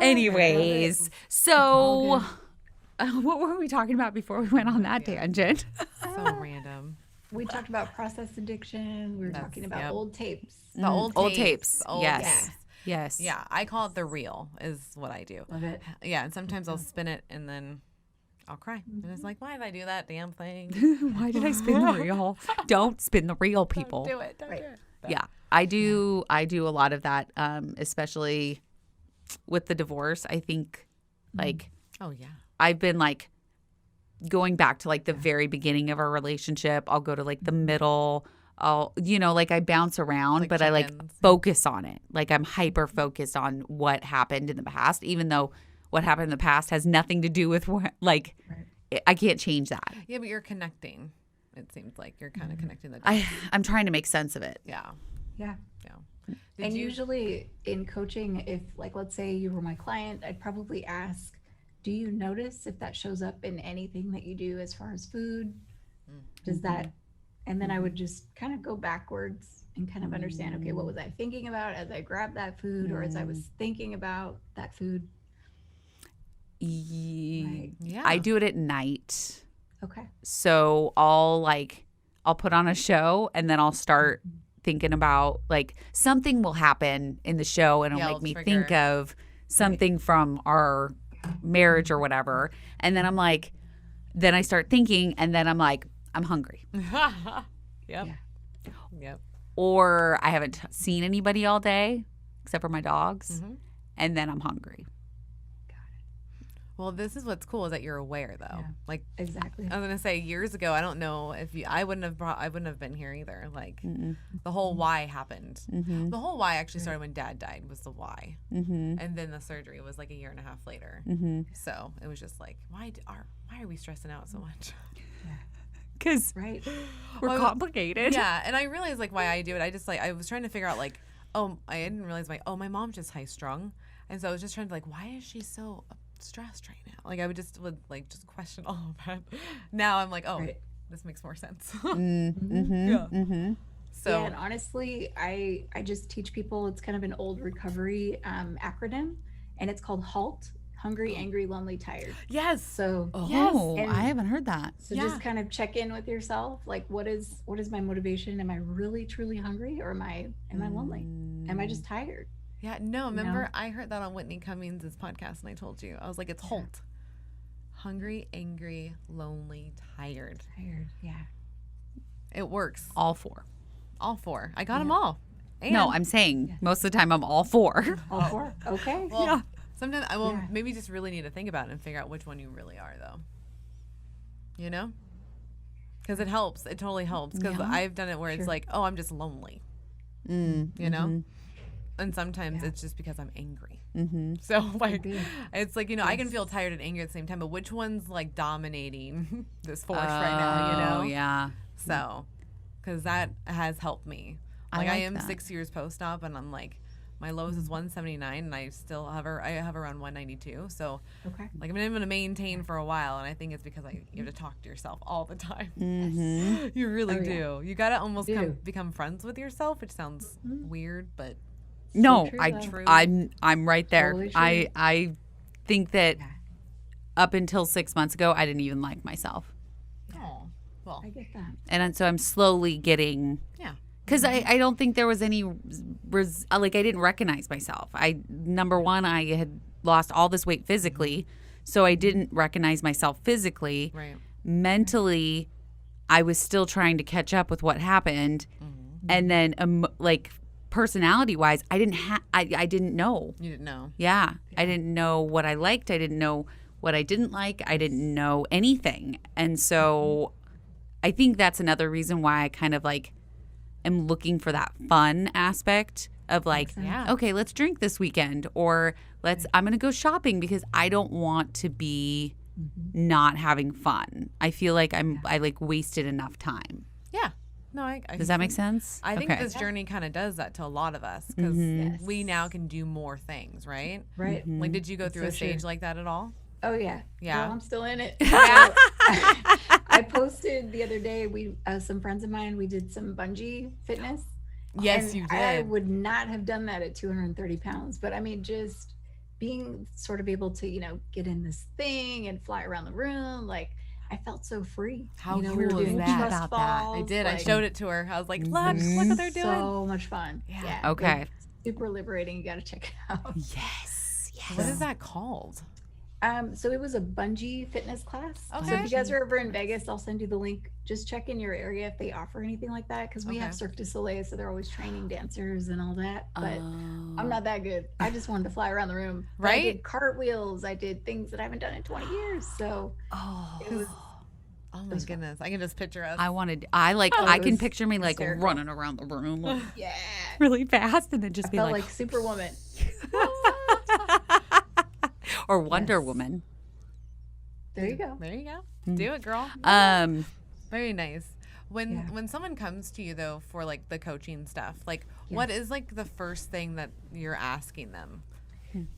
Anyways, so what were we talking about before we went on that tangent? So random. We talked about process addiction. We were talking about old tapes. The old tapes. Old Yes. tapes. Yes. Yeah, I call it the reel is what I do. Love it. Yeah, and sometimes I'll spin it and then I'll cry. And it's like, why did I do that damn thing? Why did I spin the reel? Don't spin the reel, people. Don't do it. Don't do it. Yeah, I do. I do a lot of that, especially with the divorce. I think, like, Oh, yeah. I've been like going back to like the very beginning of our relationship. I'll go to like the middle. I'll, like I bounce around, Like but I like chickens. focus on it. Like I'm hyper focused on what happened in the past, even though what happened in the past has nothing to do with what, like, I can't change that. Yeah, but you're connecting. It seems like you're kind of connecting the dots. I'm trying to make sense of it. Yeah. Yeah. Yeah. And usually in coaching, if like, let's say you were my client, I'd probably ask, do you notice if that shows up in anything that you do as far as food? Does that, and then I would just kind of go backwards and kind of understand, okay, what was I thinking about as I grabbed that food or as I was thinking about that food? Right. Yeah. I do it at night. Okay. So I'll put on a show and then I'll start thinking about like something will happen in the show and it'll Yeah, make me trigger. think of something from our marriage or whatever. And then I'm like, then I start thinking and then I'm like, I'm hungry. Yep. Yeah. Yep. Or I haven't seen anybody all day except for my dogs. Mhm. And then I'm hungry. Well, this is what's cool is that you're aware though. Yeah. Like Exactly. I was gonna say years ago, I don't know if I wouldn't have been here either. Like Mm-mm. the whole why happened. Mm-hmm. The whole why actually started when Dad died was the why, Mm-hmm. and then the surgery was like a year and a half later. Mm-hmm. So it was just like why are we stressing out so much? Because Right. we're Well, complicated. Yeah, and I realized like why I do it. I just like I was trying to figure out like I didn't realize my mom's just high strung, and so I was just trying to like why is she so stressed right now? Like I would just question all of that. Now I'm like Right. this makes more sense. Mm-hmm. Yeah. Mm-hmm. So Yeah, and honestly, I just teach people, it's kind of an old recovery acronym, and it's called HALT, hungry, angry, lonely, tired. yes. So Oh, And- I haven't heard that. so Yeah. just kind of check in with yourself, like what is my motivation? Am I really truly hungry, or am I lonely? Am I just tired? Yeah, no, remember I heard that on Whitney Cummings' podcast and I told you. I was like, it's HALT. Hungry, angry, lonely, tired. Tired. Yeah. It works. All four. All four. I got them all. And No, I'm saying most of the time I'm all four. All four. Okay. well, yeah. sometimes I will Yeah. maybe just really need to think about it and figure out which one you really are though. You know? Because it helps. It totally helps. Because Yeah. I've done it where Sure. it's like, oh, I'm just lonely. Mm, You know? And sometimes Yeah. it's just because I'm angry. Mm-hmm. So like be. it's like, I can feel tired and angry at the same time, but which one's like dominating this force right now, Oh, yeah. So because that has helped me. I Like I like am that. 6 years post-op and I'm like my lowest is 179 and I still hover around 192. So Okay. like I'm able to maintain for a while, and I think it's because you have to talk to yourself all the time. Mm-hmm. You really Oh, yeah. do. You gotta almost You do. become friends with yourself, which sounds weird, but No, true, I though. True. I'm right there. Totally true. I think that Yeah. up until 6 months ago, I didn't even like myself, oh well, I get that. and so I'm slowly getting yeah. Because I don't think there was any, I didn't recognize myself. Number one, I had lost all this weight physically, so I didn't recognize myself physically. Right. Mentally, I was still trying to catch up with what happened. And then, personality-wise, I didn't know. You didn't know. Yeah. I didn't know what I liked. I didn't know what I didn't like. I didn't know anything. And so I think that's another reason why I kind of am looking for that fun aspect of okay, let's drink this weekend, or I'm going to go shopping because I don't want to be not having fun. I feel like I wasted enough time. Yeah. No, I Does that make sense? I think this journey kind of does that to a lot of us because we now can do more things, right? Right. Like, did you go through a stage like that at all? Oh yeah. Yeah. Well, I'm still in it. I posted the other day, some friends of mine, we did some bungee fitness. Yes, and you did. I would not have done that at 230 pounds, but I mean, just being sort of able to, get in this thing and fly around the room, I felt so free. How we cool were doing is that? trust About that. falls, I did. I showed it to her. I was like, look what they're doing. So much fun. Yeah. Okay. Super liberating. You got to check it out. Yes. What is that called? So it was a bungee fitness class. So Okay. if you guys are ever in Vegas, I'll send you the link. Just check in your area if they offer anything like that, because we have Cirque du Soleil, so they're always training dancers and all that. But I'm not that good. I just wanted to fly around the room. But I did cartwheels. I did things that I haven't done in 20 years. So it was. Oh my goodness! I can just picture us. I can picture me hysterical. running around the room Yeah. really fast and then just be Felt like Superwoman. or Wonder Woman. There you go. There you go. Do it, girl. Very nice. When someone comes to you though for the coaching stuff, what is the first thing that you're asking them?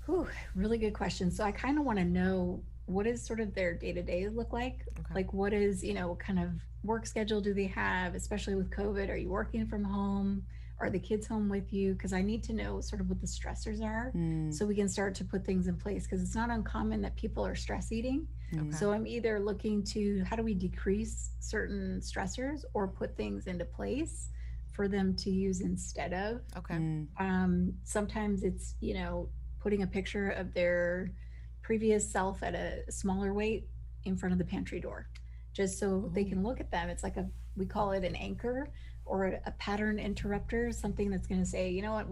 Whew, really good question. So I kind of want to know, what is sort of their day-to-day look like? Okay. What is, kind of work schedule do they have, especially with COVID? Are you working from home? Are the kids home with you? Because I need to know sort of what the stressors are so we can start to put things in place, because it's not uncommon that people are stress eating. Okay. So I'm either looking to how do we decrease certain stressors or put things into place for them to use instead of. Okay. Sometimes it's, putting a picture of their previous self at a smaller weight in front of the pantry door, just so they can look at them. It's we call it an anchor or a pattern interrupter, something that's going to say, you know what,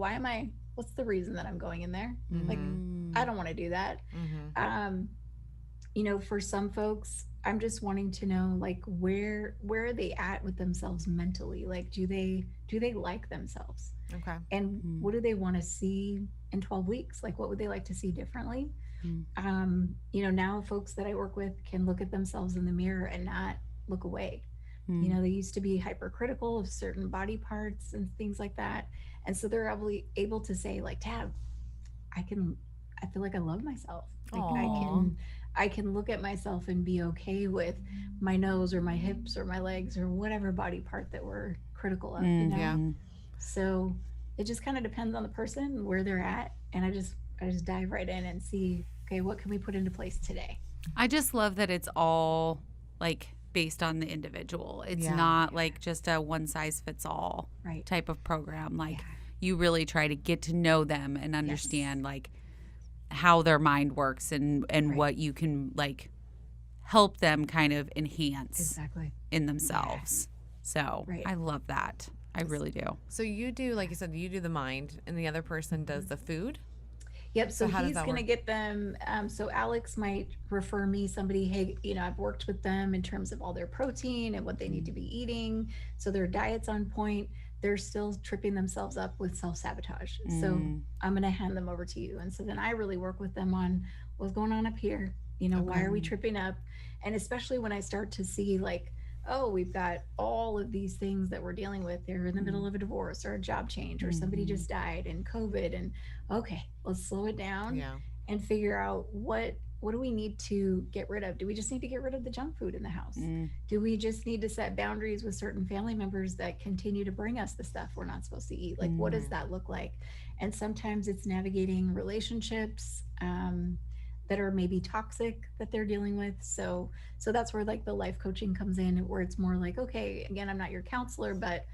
what's the reason that I'm going in there? I don't want to do that. For some folks, I'm just wanting to know, where are they at with themselves mentally? Do they like themselves? Okay. And what do they want to see in 12 weeks? What would they like to see differently? Now folks that I work with can look at themselves in the mirror and not look away. They used to be hypercritical of certain body parts and things like that. And so they're able to say, Tab, I feel like I love myself. I can look at myself and be okay with my nose or my hips or my legs or whatever body part that we're critical of. Yeah. So it just kind of depends on the person, where they're at. And I just dive right in and see, okay, what can we put into place today? I just love that it's all based on the individual. It's not just a one size fits all type of program. You really try to get to know them and understand how their mind works and what you can help them kind of enhance in themselves. So I love that. I really do. So you do, like you said, you do the mind and the other person does the food? Yep. So how does he's that going to work? get them. So Alex might refer me somebody, hey, I've worked with them in terms of all their protein and what they need to be eating. So their diet's on point. They're still tripping themselves up with self-sabotage. So I'm going to hand them over to you. And so then I really work with them on what's going on up here. Why are we tripping up? And especially when I start to see oh, we've got all of these things that we're dealing with. They're in the middle of a divorce or a job change or somebody just died and COVID. And okay, let's slow it down and figure out what do we need to get rid of? Do we just need to get rid of the junk food in the house? Do we just need to set boundaries with certain family members that continue to bring us the stuff we're not supposed to eat? What does that look like? And sometimes it's navigating relationships that are maybe toxic that they're dealing with. So that's where the life coaching comes in, where it's more okay, again, I'm not your counselor, but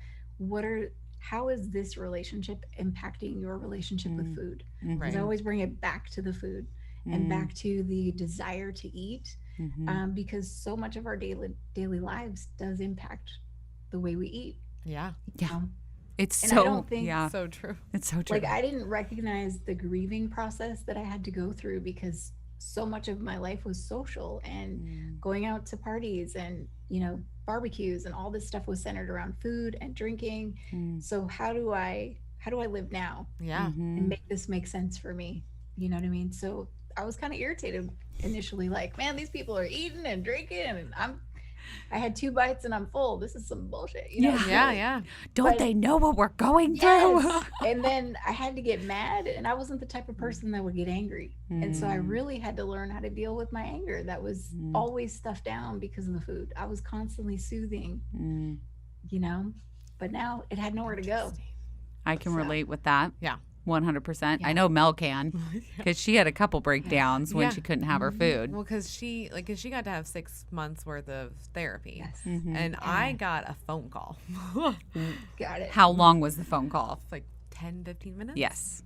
how is this relationship impacting your relationship with food? Mm-hmm. Because I always bring it back to the food and back to the desire to eat, because so much of our daily lives does impact the way we eat. Yeah. Yeah. It's And I don't think So true. it's so true. like I didn't recognize the grieving process that I had to go through, because so much of my life was social and going out to parties and, barbecues, and all this stuff was centered around food and drinking. So how do I live now Yeah. and make this make sense for me? You know what I mean? So I was kind of irritated initially, like, man, these people are eating and drinking and I had 2 bites and I'm full. This is some bullshit. Yeah. Don't they know what we're going through? Yes. And then I had to get mad, and I wasn't the type of person that would get angry. And so I really had to learn how to deal with my anger that was always stuffed down because of the food. I was constantly soothing, but now it had nowhere to go. I can relate with that. Yeah. 100%. I know Mel can, because she had a couple breakdowns when she couldn't have her food. Well, because she got to have 6 months worth of therapy. Yes. And I got a phone call. Got it. How long was the phone call? Like 10, 15 minutes? Yes.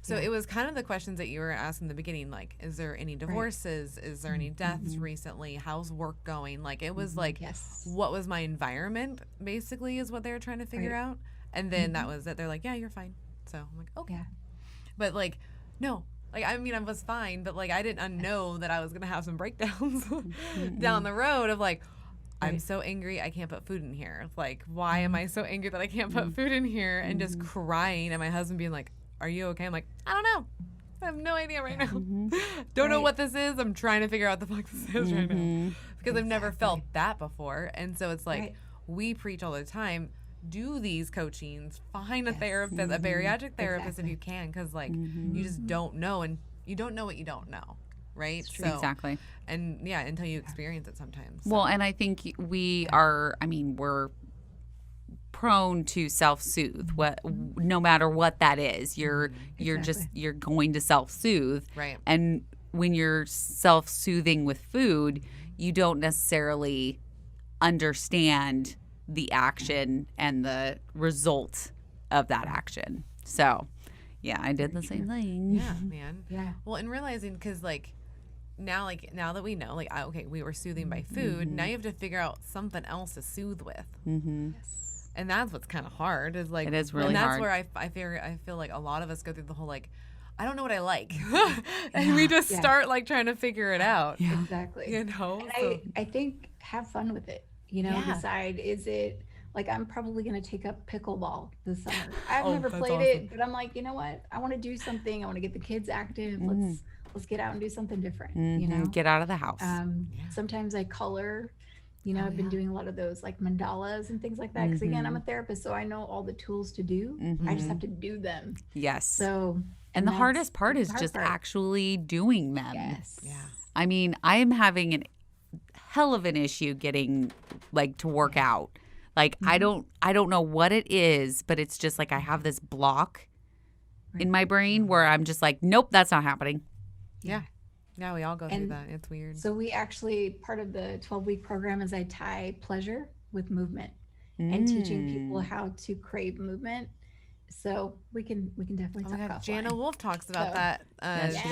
So it was kind of the questions that you were asking in the beginning, like, is there any divorces? Is there any deaths recently? How's work going? Like, it was like, what was my environment, basically, is what they were trying to figure out. And then that was it. They're like, yeah, you're fine. So I'm like, okay. Yeah. But like, no. Like, I mean, I was fine, but like, I didn't know that I was going to have some breakdowns down the road of like, I'm so angry I can't put food in here. Like, why am I so angry that I can't put food in here? And just crying, and my husband being like, are you okay? I'm like, I don't know. I have no idea right now. Don't know what this is. I'm trying to figure out what the fuck this is right now. Because I've never felt that before. And so it's like, we preach all the time, do these coachings, find a therapist, a bariatric therapist if you can, because like you just don't know, and you don't know what you don't know, right? So Exactly. and yeah, until you experience it sometimes. Well, and I think we're prone to self-soothe, no matter what that is. You're going to self-soothe, right? And when you're self-soothing with food, you don't necessarily understand the action and the result of that action. So, yeah, I did the same thing. Yeah, man. Yeah. Well, and realizing, because now that we know, like, okay, we were soothing by food. Now you have to figure out something else to soothe with. Yes. And that's what's kind of hard. Is like, It is really and that's hard. where I feel like a lot of us go through the whole like, I don't know what I like, and we just start like trying to figure it out. Yeah. Exactly. You know. And I think have fun with it. Decide, is it like, I'm probably going to take up pickleball this summer. I've never played it, but I'm like, you know what? I want to do something. I want to get the kids active. Let's get out and do something different. Get out of the house. Sometimes I color. I've been doing a lot of those like mandalas and things like that. Because again, I'm a therapist, so I know all the tools to do. I just have to do them. Yes. So, and the hardest part is just actually doing them. Yes. Yeah. I mean, I am having a hell of an issue getting like to work out. Like I don't know what it is, but it's just like I have this block in my brain where I'm just like, nope, that's not happening. Yeah. Yeah, we all go through that. It's weird. So we actually, part of the 12-week program is I tie pleasure with movement and teaching people how to crave movement. So we can definitely talk about Jana Wolf talks about that.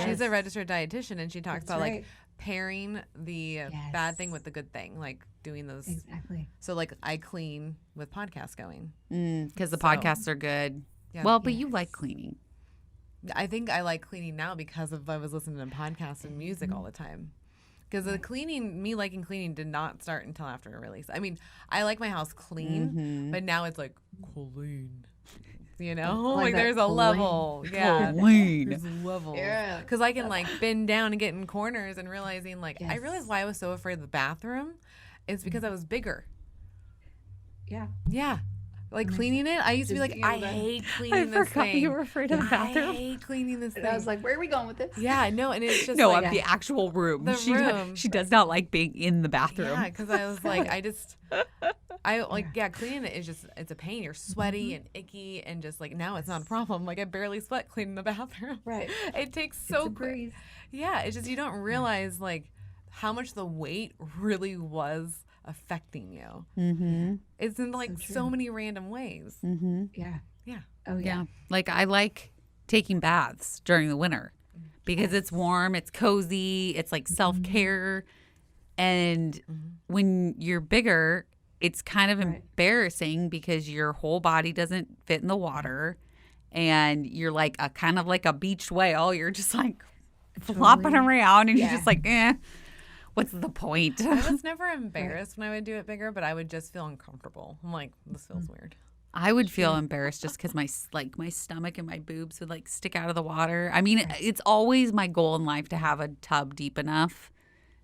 She's a registered dietitian, and she talks about like pairing the bad thing with the good thing, like doing those. Exactly. So like I clean with podcasts going. Because the podcasts are good. Yeah. Well, but you like cleaning. I think I like cleaning now because I was listening to podcasts and music all the time. Because the cleaning, me liking cleaning did not start until after a release. I mean, I like my house clean, but now it's like clean. You know, like there's a level. Yeah. Clean. There's levels. Yeah. Because I can like bend down and get in corners and realizing like, I realized why I was so afraid of the bathroom is because I was bigger. Yeah. Yeah. Like cleaning it, I used to be like, I hate cleaning this thing. You were afraid of the bathroom. I hate cleaning this thing. And I was like, where are we going with this? Yeah, no, and it's just no, like of the actual room. The room. She does not like being in the bathroom. Yeah, because I was like, cleaning it is just, it's a pain. You're sweaty and icky, and just like now it's not a problem. Like I barely sweat cleaning the bathroom. Right. It takes so Yeah, it's just you don't realize like how much the weight really was affecting you. Mm-hmm. It's in like true. so many random ways. Mm-hmm. Yeah. Yeah. Oh Yeah. yeah. Like I like taking baths during the winter because it's warm, it's cozy, it's like self-care. And when you're bigger, it's kind of Right. embarrassing because your whole body doesn't fit in the water and you're like a kind of like a beached whale. You're just like flopping around and you're just like, what's the point? I was never embarrassed when I would do it bigger, but I would just feel uncomfortable. I'm like, this feels weird. I would feel embarrassed just because my stomach and my boobs would like stick out of the water. I mean, it's always my goal in life to have a tub deep enough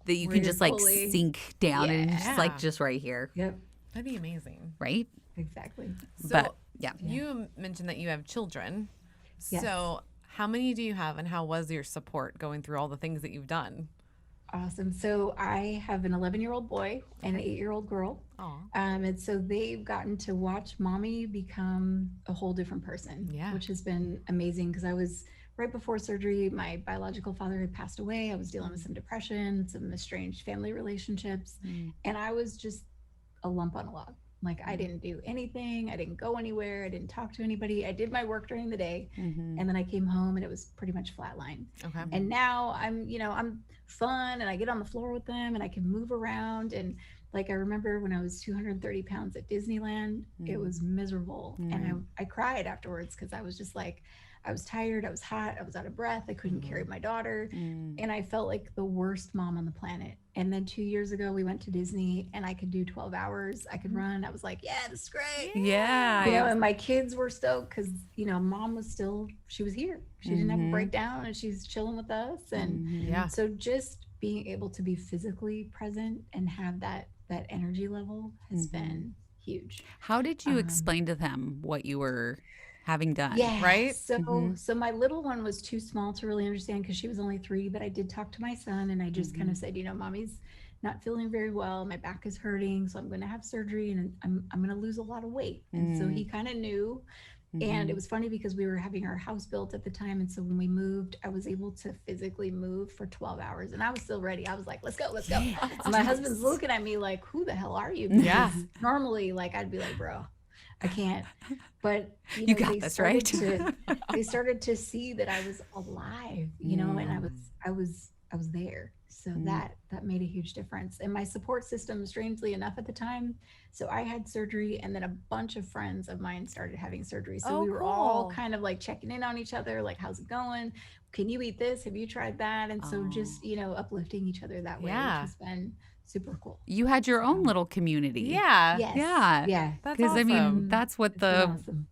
that you Where can you're just like fully- sink down and it's just like Yeah. just right here, Yep. That'd be amazing. right? Exactly. So But yeah, you mentioned that you have children. Yes. So how many do you have and how was your support going through all the things that you've done? Awesome. So I have an 11-year-old boy and an 8-year-old girl. Oh, And so they've gotten to watch mommy become a whole different person, Yeah. which has been amazing because I was right before surgery. My biological father had passed away. I was dealing with some depression, some estranged family relationships, and I was just a lump on a log. Like I didn't do anything. I didn't go anywhere. I didn't talk to anybody. I did my work during the day, and then I came home and it was pretty much flatline. okay. And now I'm fun and I get on the floor with them and I can move around. And like I remember when I was 230 pounds at Disneyland, it was miserable. And I cried afterwards because I was just like, I was tired, I was hot, I was out of breath, I couldn't carry my daughter. And I felt like the worst mom on the planet. And then 2 years ago, we went to Disney and I could do 12 hours. I could run. I was like, yeah, this is great. yeah, You know, and my kids were stoked because, mom was still, she was here. She didn't have a breakdown and she's chilling with us. And Yeah. so just being able to be physically present and have that energy level has been huge. How did you explain to them what you were having done? Yeah. right? So my little one was too small to really understand because she was only 3, but I did talk to my son and I just kind of said, mommy's not feeling very well. My back is hurting. So I'm going to have surgery and I'm going to lose a lot of weight. And so he kind of knew. And it was funny because we were having our house built at the time. And so when we moved, I was able to physically move for 12 hours and I was still ready. I was like, let's go, let's go. And my husband's looking at me like, who the hell are you? Yeah. Because normally, like, I'd be like, bro, I can't. But You got this, right? They started to see that I was alive, and I was there. So that made a huge difference. And my support system, strangely enough, at the time, so I had surgery, and then a bunch of friends of mine started having surgery. So we were all cool. kind of like checking in on each other, like, how's it going? Can you eat this? Have you tried that? And so just uplifting each other that way, Yeah. which has been super cool. You had your own little community. Yeah. Yes. Yeah. Yeah. That's Because I mean, awesome. that's what It's been the awesome.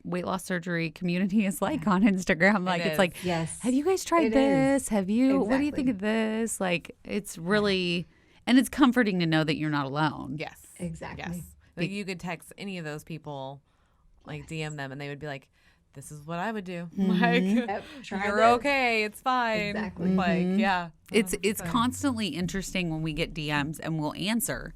weight loss surgery community is like on Instagram. Like it's is. like, Yes. have you guys tried It this? is. Have you? What do you think Exactly. of this? Like, it's really, and it's comforting to know that you're not alone. Yes. Exactly. Yes. Like you could text any of those people, like DM them, and they would be like, "This is what I would do. Like, Yep, try you're this. okay. It's fine." Exactly. Like, yeah. It's 100%. constantly interesting when we get DMs and we'll answer,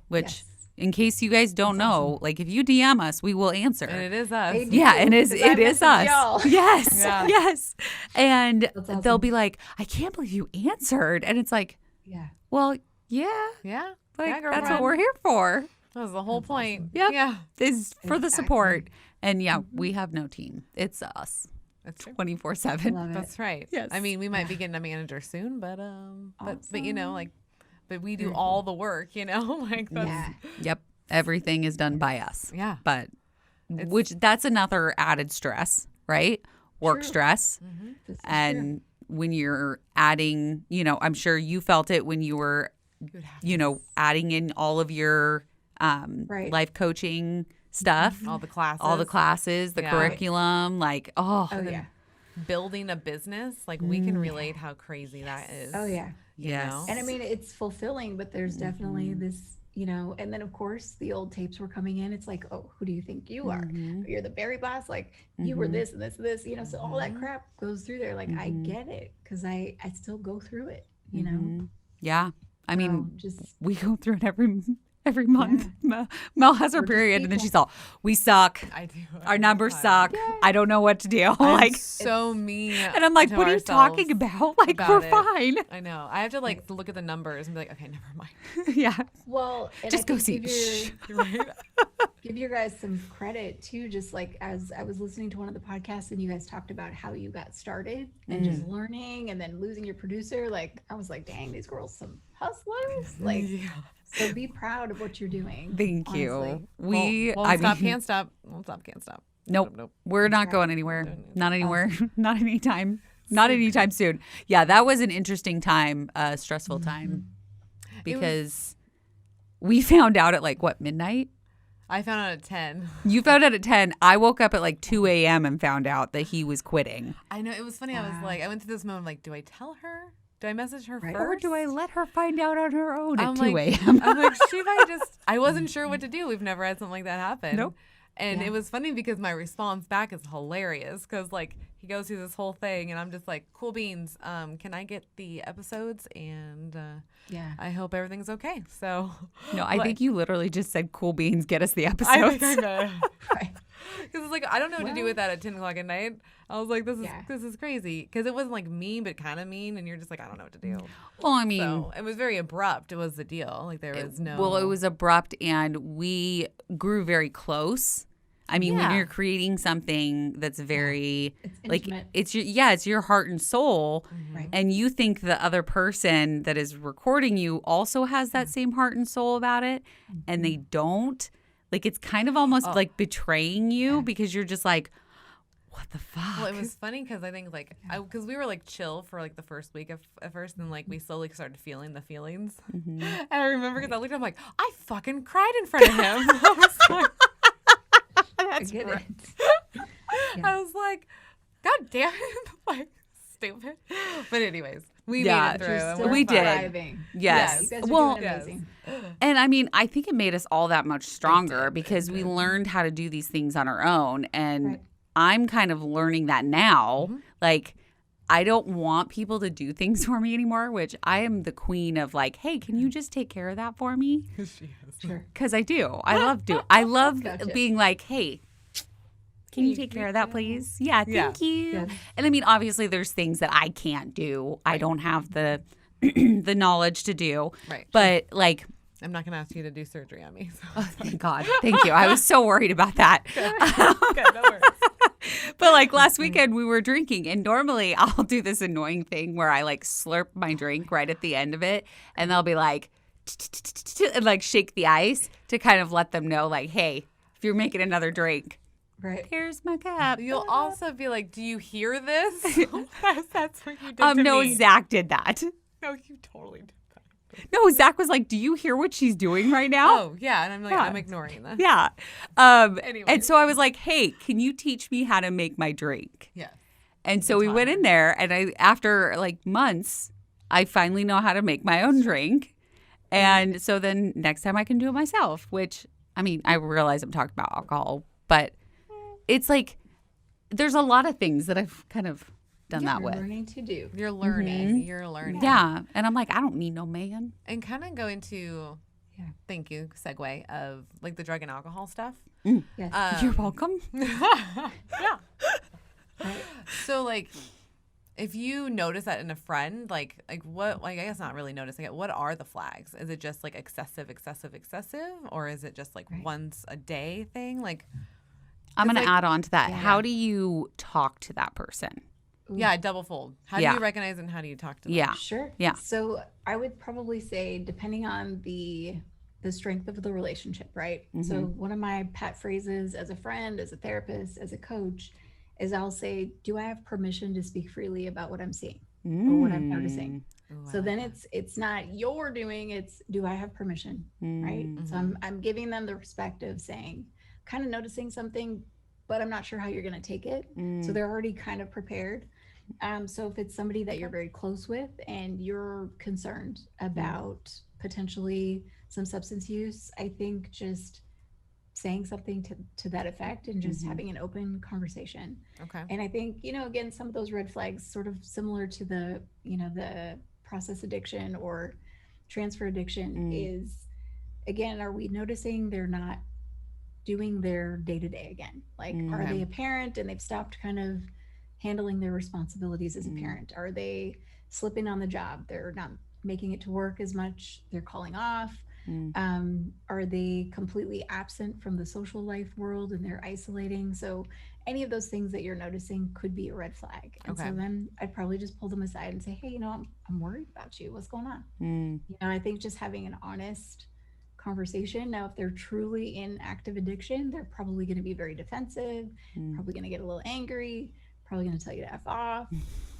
which Yes. in case you guys don't know, like if you DM us, we will answer. And it is us. They do. Yeah, and Because I it is message us. y'all. Yes, Yeah. yes. And awesome. they'll be like, "I can't believe you answered," and it's like, Yeah. "Well, yeah, Yeah. like Yeah, that's what girlfriend. we're here for. That was the whole point. Yep. Yeah. Is for the Exactly. support." And yeah, we have no team. It's us, That's true. 24/7. Love it. That's right. Yes. I mean, we might be getting a manager soon, but Awesome. like, but we do all the work, like that's Yeah. Yep, everything is done by us. yeah. But which that's another added stress, right? Work True. stress. This is And when you're adding, I'm sure you felt it when you were, would have adding in all of your Right. life coaching stuff, all the classes, all the classes, the Yeah. curriculum, like, true. Oh yeah. building a business. Like we can relate how crazy that is. Oh yeah. you Yes. know? And I mean, it's fulfilling, but there's definitely this, and then of course the old tapes were coming in. It's like, oh, who do you think you are? You're the Bariboss. Like you were this and this and this, so all that crap goes through there. Like I get it because I still go through it, Yeah. I mean, just we go through it every month. Mel has her We're just period, and then people. she's all, "We suck. I do. Our numbers suck. I don't know what to do." I'm Like, so mean. and I'm like, to "What are you ourselves talking about? Like, about we're it. fine." I know. I have to like look at the numbers and be like, okay, never mind. Yeah. Well, and Just I go think see. Right? give you guys some credit too. Just like as I was listening to one of the podcasts and you guys talked about how you got started and just learning and then losing your producer, like I was like, dang, these girls some hustlers. Like, so be proud of what you're doing. Thank you. honestly. We, Won't I stop, mean, can't stop. Won't stop, can't stop. nope, we're not going anywhere. Not anywhere. Not anytime. Not So anytime soon. Yeah, that was an interesting time, stressful time, because we found out at like what, midnight? I found out at 10. You found out at 10. I woke up at like 2 a.m. and found out that he was quitting. I know. It was funny. I was like, I went through this moment like, do I tell her? Do I message her Right. first? Or do I let her find out on her own at I'm 2 like, a.m.? I'm like, she might just, I wasn't sure what to do. We've never had something like that happen. Nope. And Yeah. it was funny because my response back is hilarious because like he goes through this whole thing and I'm just like, cool beans. Can I get the episodes? And Yeah. I hope everything's okay. So No, I think you literally just said, "Cool beans, get us the I episodes." think I know. Right. Because it's like I don't know what to do Well- with that at 10 o'clock at night. I was like, this is Yeah. this is crazy because it wasn't like mean, but kind of mean, and you're just like, I don't know what to do. Well, I mean, So it was very abrupt. It was the deal. Like there was no. well, it was abrupt, and we grew very close. I mean, when Yeah. you're creating something that's very It's like intimate. it's your heart and soul, Right. and you think the other person that is recording you also has that same heart and soul about it, and they don't. Like it's kind of almost like betraying you because you're just like, what the fuck? Well, it was funny because I think like because we were like chill for like the first week at first, and like we slowly started feeling the feelings. And I remember because I looked at him like I fucking cried in front of him. I was like, I get it. I was like, God damn it, like stupid. But anyways, we Yeah, made it through. You're and still we're We did. fine. thriving. Yes. You guys are Well, doing amazing. And I mean, I think it made us all that much stronger because we learned how to do these things on our own. And Right. I'm kind of learning that now. Like, I don't want people to do things for me anymore, which I am the queen of like, hey, can you just take care of that for me? Sure. Because I do. I love do. I love Gotcha. being like, hey, can you take care of that, please? Yeah, thank you. Yeah. And I mean, obviously, there's things that I can't do. I don't have the the knowledge to do. Right. But like, I'm not gonna ask you to do surgery on me. So. oh, thank God. Thank you. I was so worried about that. Okay, no worries. But like last weekend we were drinking, and normally I'll do this annoying thing where I like slurp my drink right at the end of it, and they'll be like, and like shake the ice to kind of let them know like, hey, if you're making another drink, Right. here's my cup. You'll also be like, do you hear this? That's what you did to No, me. Zach did that. No, you totally did that. No, Zach was like, do you hear what she's doing right now? Oh, yeah. And I'm like, Yeah. I'm ignoring that. Yeah. Anyway. And so I was like, hey, can you teach me how to make my drink? Yeah. And so we went in there, and I, after like months, I finally know how to make my own drink. And so then next time I can do it myself, which, I mean, I realize I'm talking about alcohol, but it's like there's a lot of things that I've kind of done that You're with. learning to do. You're learning. You're learning. Yeah. And I'm like, I don't need no man. And kind of go into, Yeah. thank you, segue of like the drug and alcohol stuff. Yes. You're welcome. Yeah. Right. So like, if you notice that in a friend, like what, like I guess not really noticing it. What are the flags? Is it just like excessive, or is it just like Right. once a day thing? Like, I'm going to like- add on to that. Yeah. How do you talk to that person? yeah, double fold. How do Yeah. you recognize and how do you talk to them? Yeah. Sure. Yeah. So I would probably say, depending on the strength of the relationship, right? So one of my pet phrases as a friend, as a therapist, as a coach, is I'll say, "Do I have permission to speak freely about what I'm seeing or what I'm noticing?" Ooh, I So like then that. it's not you're doing, it's do I have permission, right? So I'm giving them the respect of saying, kind of noticing something, but I'm not sure how you're going to take it. So they're already kind of prepared. So if it's somebody that you're very close with and you're concerned about potentially some substance use, I think just saying something to that effect and just having an open conversation. Okay. And I think, again, some of those red flags sort of similar to the process addiction or transfer addiction is again, are we noticing they're not doing their day to day again? Like, are Okay. they a parent and they've stopped kind of handling their responsibilities as a parent? Are they slipping on the job? They're not making it to work as much. They're calling off. Are they completely absent from the social life world and they're isolating? So any of those things that you're noticing could be a red flag. And Okay. so then I'd probably just pull them aside and say, hey, I'm worried about you. What's going on? Mm. I think just having an honest conversation. Now, if they're truly in active addiction, they're probably going to be very defensive, probably going to get a little angry, probably going to tell you to F off,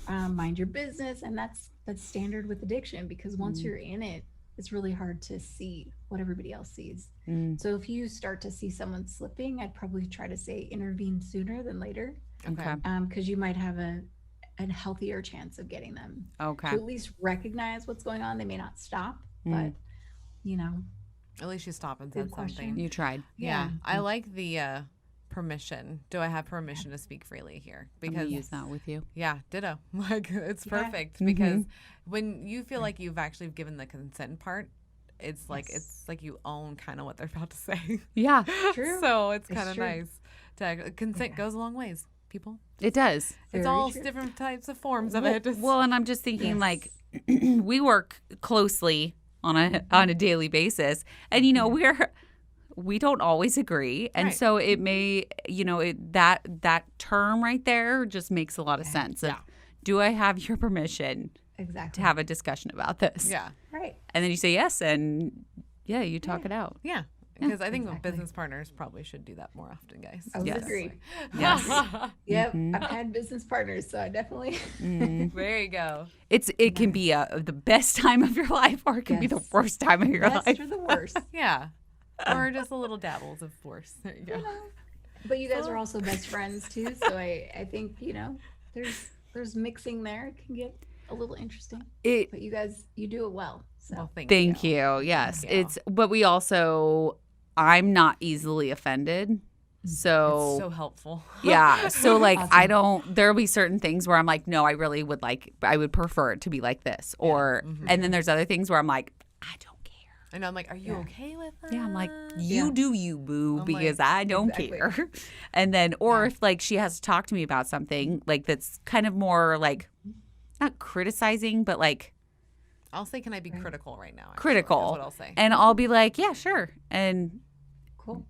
mind your business. And that's standard with addiction, because once you're in it, it's really hard to see what everybody else sees. So if you start to see someone slipping, I'd probably try to say intervene sooner than later, Okay. because you might have a healthier chance of getting them Okay. to at least recognize what's going on. They may not stop, but At least you stop and Good said question. something. You tried. Yeah. I like the permission. Do I have permission to speak freely here? I'm Because gonna use that with you. yeah, ditto. Like it's Yeah. perfect because when you feel like you've actually given the consent part, it's like Yes. it's like you own kind of what they're about to say. Yeah, True. So it's It's kind of true. nice. Consent Yeah. goes a long ways, people. it does. It's Very all true. different types of forms of Well, it. well, and I'm just thinking Yes. like we work closely on a daily basis, and we don't always agree, and Right. so it may that term right there just makes a lot of sense. Of, Yeah. do I have your permission Exactly. to have a discussion about this? Yeah. Right. And then you say yes, and you talk it out. Yeah. Because I think Exactly. business partners probably should do that more often, guys. I would Yes. agree. Yes. Yep. I've had business partners, so I definitely. There you go. It can be the best time of your life, or it can be the Yes. worst time of your Best life. or the worst. Yeah. Or just a little dabbles, of course. There you go. But you guys are also best friends too, so I think there's mixing there. It can get a little interesting, It but you guys do it well. So Well, thank Thank you. you. Yes. Thank you. But we also, I'm not easily offended. So, So helpful. yeah. So, like, Awesome. there'll be certain things where I'm like, no, I really would I would prefer it to be like this. Or, and then there's other things where I'm like, I don't care. And I'm like, are you Yeah. okay with that? Yeah. I'm like, you do you, boo, I'm because like, I don't exactly. care. And then, or if like she has to talk to me about something, like, that's kind of more like, not criticizing, but like, I'll say, can I be critical right now? actually, critical. Is what I'll say. And I'll be like, yeah, sure. And, cool.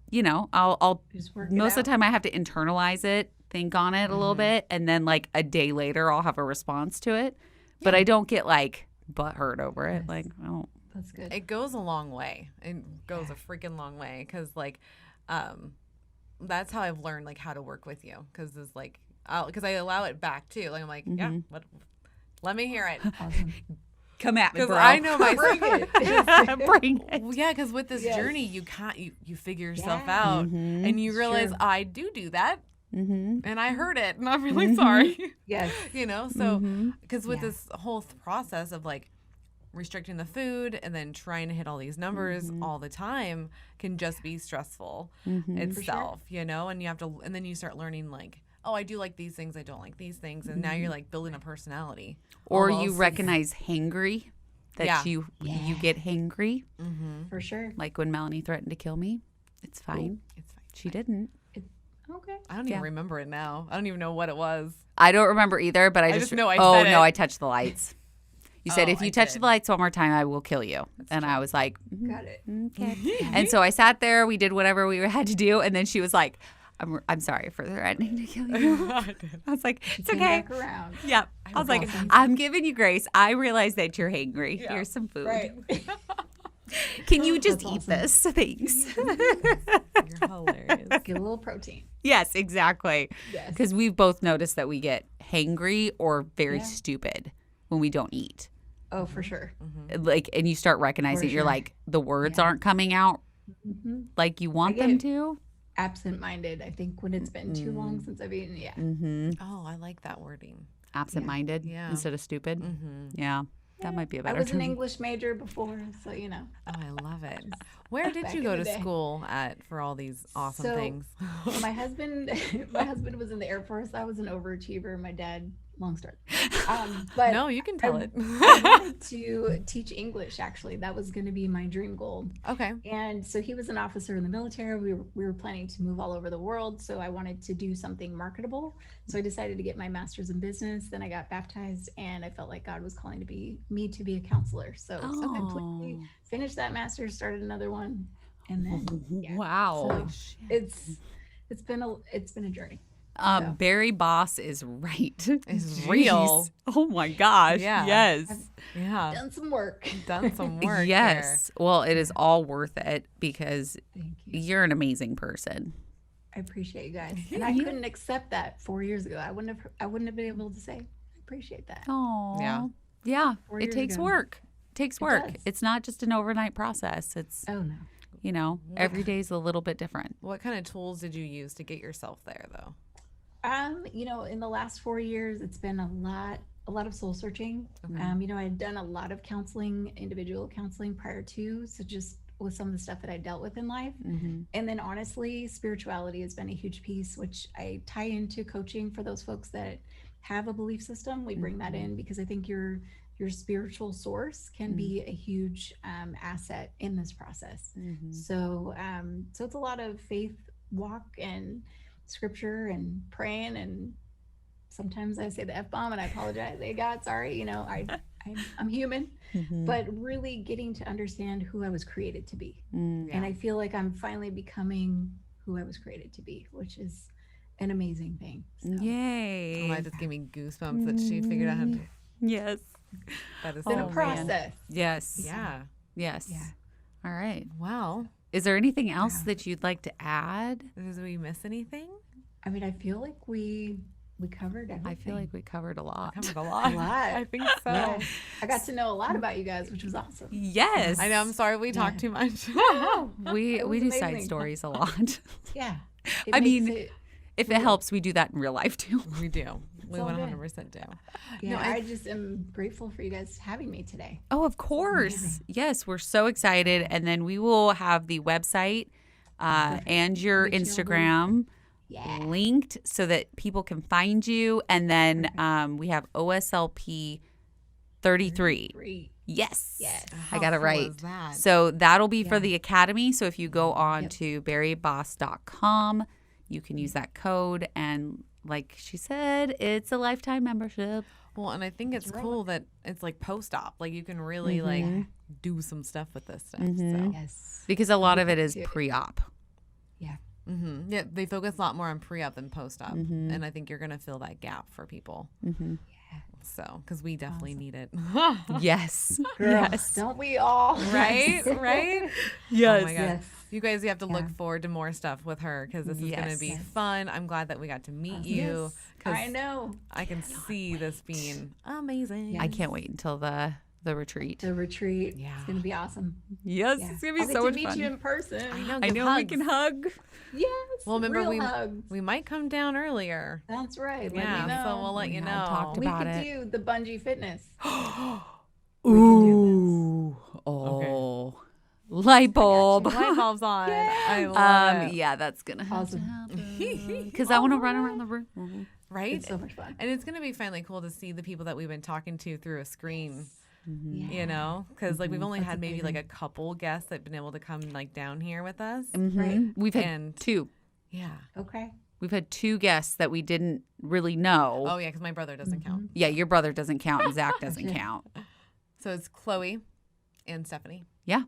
I'll Just work it most of out. the time I have to internalize it, think on it a little bit, and then like a day later I'll have a response to it. But I don't get like butthurt over it. Yes. Like, I don't. That's good. It goes a long way. It goes a freaking long way because, like, that's how I've learned like how to work with you because it's like, because I allow it back too. Like I'm like, yeah, let me hear it Awesome. Come at me, because bro. I know my Bring it. Bring it. Well, yeah, because with this Yes. journey, you can't you figure yourself Yeah. out, and you It's realize true. I do that, Mm-hmm. and I heard it, and I'm really sorry. Yes. So because with Yeah. this whole process of like restricting the food and then trying to hit all these numbers all the time can just be stressful itself, and you have to, and then you start learning like, oh, I do like these things, I don't like these things, and now you're like building a personality. Or you almost. recognize hangry, that Yeah. you get hangry, For sure. like when Melanie threatened to kill me. It's fine. It's fine. She didn't. Okay. I don't even Yeah. remember it now. I don't even know what it was. I don't remember either, but I just know I oh said no, it. I touched the lights. You said Oh, if you I touch did. the lights one more time, I will kill you. And I was like, Got it. okay. And so I sat there. We did whatever we had to do, and then she was like, "I'm sorry for threatening to kill you." I did. I was like, "It's Came okay." back around. Yep. I was like, awesome. "I'm giving you grace. I realize that you're hangry. Yeah. Here's some food. Right. Can you just That's eat this? Thanks." You're hilarious. Get a little protein. Yes, exactly. Yes. Because we've both noticed that we get hangry or very Yeah. stupid when we don't eat. Oh, for sure. Like, and you start recognizing For you're sure. like the words Yeah. aren't coming out hmm like you want get them it. to. Absent-minded. I think when it's been too long since I've eaten. Yeah. Mm-hmm. Oh, I like that wording. Absent-minded Yeah. instead of stupid. Mm-hmm. Yeah, that might be a I better was an term. English major before, so Oh, I love it. Where did Back you in go the to day. school at for all these awesome So, things? my husband was in the Air Force. I was an overachiever. My dad long story. But No, you can tell it. I wanted to teach English, actually. That was going to be my dream goal. Okay. And so he was an officer in the military. We were planning to move all over the world. So I wanted to do something marketable. So I decided to get my master's in business. Then I got baptized, and I felt like God was calling me to be a counselor. So I completely finished that master's, started another one, and then Wow. So it's been a journey. Bariboss is right. It's real. Oh my gosh. Yeah. Yes. Yeah. Done some work. Done some work. Yes. Well, it is all worth it because Thank you. you're an amazing person. I appreciate you guys. And I couldn't accept that 4 years ago. I wouldn't have been able to say, I appreciate that. Oh. Yeah. Yeah. 4 It years takes ago. work. It takes work. does. It's not just an overnight process. It's, Oh no. every day's a little bit different. What kind of tools did you use to get yourself there, though? In the last 4 years, it's been a lot of soul searching. Okay. I had done a lot of counseling, individual counseling prior to, so just with some of the stuff that I dealt with in life. Mm-hmm. And then honestly, spirituality has been a huge piece, which I tie into coaching for those folks that have a belief system. We bring that in because I think your spiritual source can be a huge asset in this process. Mm-hmm. So it's a lot of faith walk and scripture and praying, and sometimes I say the F-bomb and I apologize. Hey God, sorry, I'm human, but really getting to understand who I was created to be. And I feel like I'm finally becoming who I was created to be, which is an amazing thing. So. Yay. Oh, that just gave me goosebumps that she figured out how to. Yes. That is It's been so a process. Yes. Yeah. Yes. Yeah. All right. Wow. Is there anything else that you'd like to add? Did we miss anything? I mean, I feel like we covered everything. I feel like we covered a lot. Covered a lot. A lot. I think so. Yeah. I got to know a lot about you guys, which was awesome. Yes. I know. I'm sorry we talked too much. We It do was side amazing. stories a lot. Yeah. I mean, makes if it helps, we do that in real life too. We do. We all good. 100% do. yeah, No, I just am grateful for you guys having me today. Oh, of course. Yes, we're so excited. And then we will have the website and your Make sure Instagram Yeah. linked so that people can find you. And then we have OSLP 33. Great. Yes. Yes. I got it How cool right. is that? So that'll be for Yeah. the Academy. So if you go on Yep. to bariboss.com, you can use that code. And like she said, it's a lifetime membership. Well, and I think it's cool that it's like post-op. Like you can really like do some stuff with this stuff. So. Yes. Because a lot of it is Yeah. pre-op. Yeah. Yeah, they focus a lot more on pre-op than post-op, and I think you're gonna fill that gap for people. So, because we definitely need it, Yes. Girl, Yes. don't we all? right? Right? Yes. Oh my god, Yes. you guys, you have to look Yeah. forward to more stuff with her because this is gonna Yes. be Yes. fun. I'm glad that we got to meet you. Yes. 'Cause I know. I can see this being amazing. I can't wait until the retreat. The retreat. Yeah. It's gonna be awesome. Yes, Yeah. it's gonna be I'll get so to much meet fun. you in person. I know. I give know we hugs. can hug. Yes. Well, remember real hugs. we might come down earlier. That's right. Let Yeah, me know. so we'll let you Yeah, know. talked we about could it. do the bungee fitness. Ooh. Oh. Light bulb. Light bulbs on. I love it. Yeah, that's gonna have Awesome. to happen. Because I want to run around the room. Right? It's so much fun. And it's going to be finally cool to see the people that we've been talking to through a screen, Yeah. you know? Because like we've only That's had maybe like a amazing. couple guests that have been able to come like down here with us. Right. We've had And- two. Yeah. Okay. We've had two guests that we didn't really know. Oh, yeah, because my brother doesn't count. Yeah, your brother doesn't count and Zach doesn't Gotcha. count. So it's Chloe and Stephanie Yeah.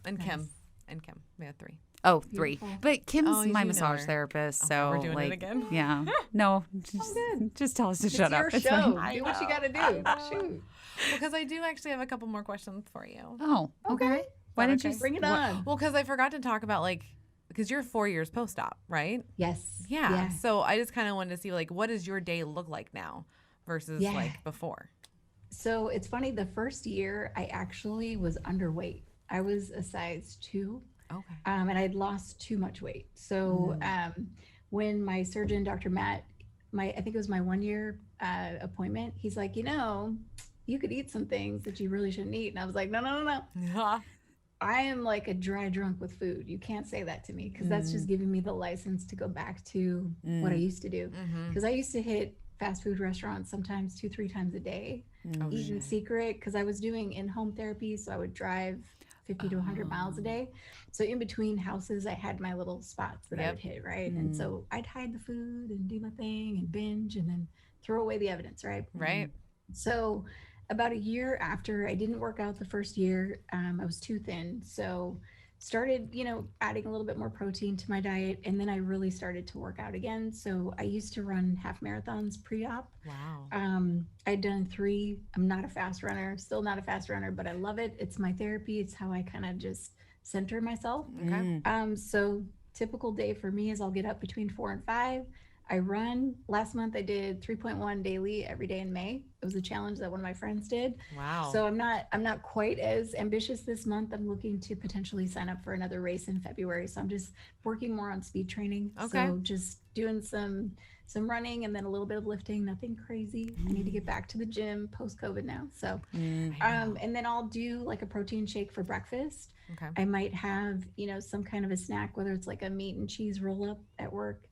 and Kim. Nice. And Kim. We had 3. Oh, 3. Beautiful. But Kim's Oh, you my do know massage her. therapist, Oh, so we're doing it like, again? yeah. No, good. just tell us to It's shut your up. It's show. fine. Do what you got to do. Shoot. Because I do actually have a couple more questions for you. Oh, okay. Why don't you Okay. Bring it on. Well, because I forgot to talk about like, because you're 4 years post-op, right? Yes. Yeah. So I just kind of wanted to see like, what does your day look like now versus Yeah. like before? So it's funny. The first year, I actually was underweight. I was a size 2. Okay. And I'd lost too much weight. So when my surgeon, Dr. Matt, I think it was my 1 year appointment, he's like, you could eat some things that you really shouldn't eat. And I was like, no. Yeah. I am like a dry drunk with food. You can't say that to me because that's just giving me the license to go back to what I used to do. Mm-hmm. Because I used to hit fast food restaurants sometimes 2-3 times a day, Oh, eating shit. secret because I was doing in-home therapy, so I would drive 50 to 100 miles a day. So in between houses, I had my little spots that I would hit, right? And so I'd hide the food and do my thing and binge and then throw away the evidence, right? Right. So about a year after I didn't work out the first year, I was too thin. So started, adding a little bit more protein to my diet. And then I really started to work out again. So I used to run half marathons pre-op. Wow. I'd done 3. I'm not a fast runner, still not a fast runner, but I love it. It's my therapy. It's how I kind of just center myself. Okay. So typical day for me is I'll get up between 4 and 5. I run. Last month I did 3.1 daily every day in May. It was a challenge that one of my friends did. Wow. So I'm not quite as ambitious this month. I'm looking to potentially sign up for another race in February. So I'm just working more on speed training. Okay. So just doing some running and then a little bit of lifting, nothing crazy. I need to get back to the gym post COVID now. So and then I'll do like a protein shake for breakfast. Okay. I might have, some kind of a snack, whether it's like a meat and cheese roll up at work.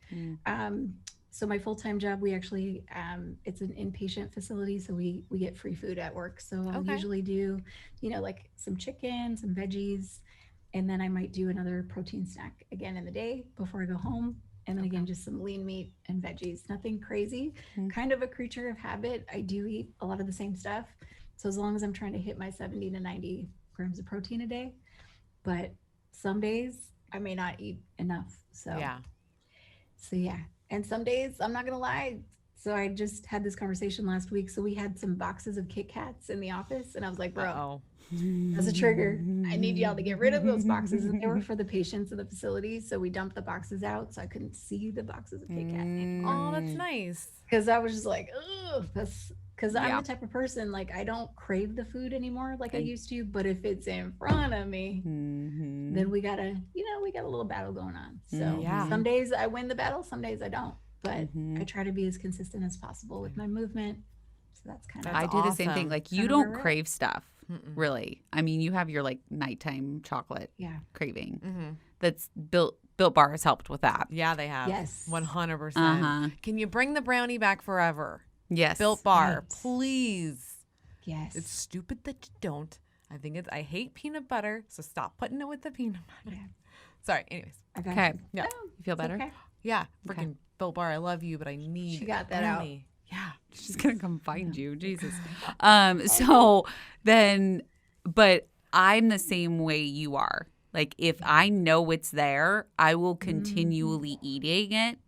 So my full-time job, we actually, it's an inpatient facility. So we get free food at work. So I'll usually do, like some chicken, some veggies, and then I might do another protein snack again in the day before I go home. And then again, just some lean meat and veggies, nothing crazy, kind of a creature of habit. I do eat a lot of the same stuff. So as long as I'm trying to hit my 70 to 90 grams of protein a day, but some days I may not eat enough. So yeah. And some days, I'm not going to lie. So I just had this conversation last week. So we had some boxes of Kit Kats in the office. And I was like, bro, that's a trigger. I need y'all to get rid of those boxes. And they were for the patients in the facility. So we dumped the boxes out. So I couldn't see the boxes of Kit Kat anymore. Oh, that's nice. Because I was just like, ugh, because I'm the type of person, like, I don't crave the food anymore like I used to. But if it's in front of me, then we got a little battle going on. So some days I win the battle, some days I don't. But I try to be as consistent as possible with my movement. So that's kind of I do the same thing. Like, you Kinda don't where we're at. crave stuff, really. I mean, you have your like nighttime chocolate craving. That's Built Bar has helped with that. Yeah, they have. Yes. 100%. Can you bring the brownie back forever? Yes. Built Bar, Right. please. Yes. It's stupid that you don't. I hate peanut butter, so stop putting it with the peanut butter. Yeah. Sorry, anyways. I got Okay. you. Yeah. No, You feel it's better? okay. Yeah, freaking Built Bar, I love you, but I need She got that out. brownie. Yeah. She's gonna come find you, Jesus. So then, but I'm the same way you are. Like, if I know it's there, I will continually eating it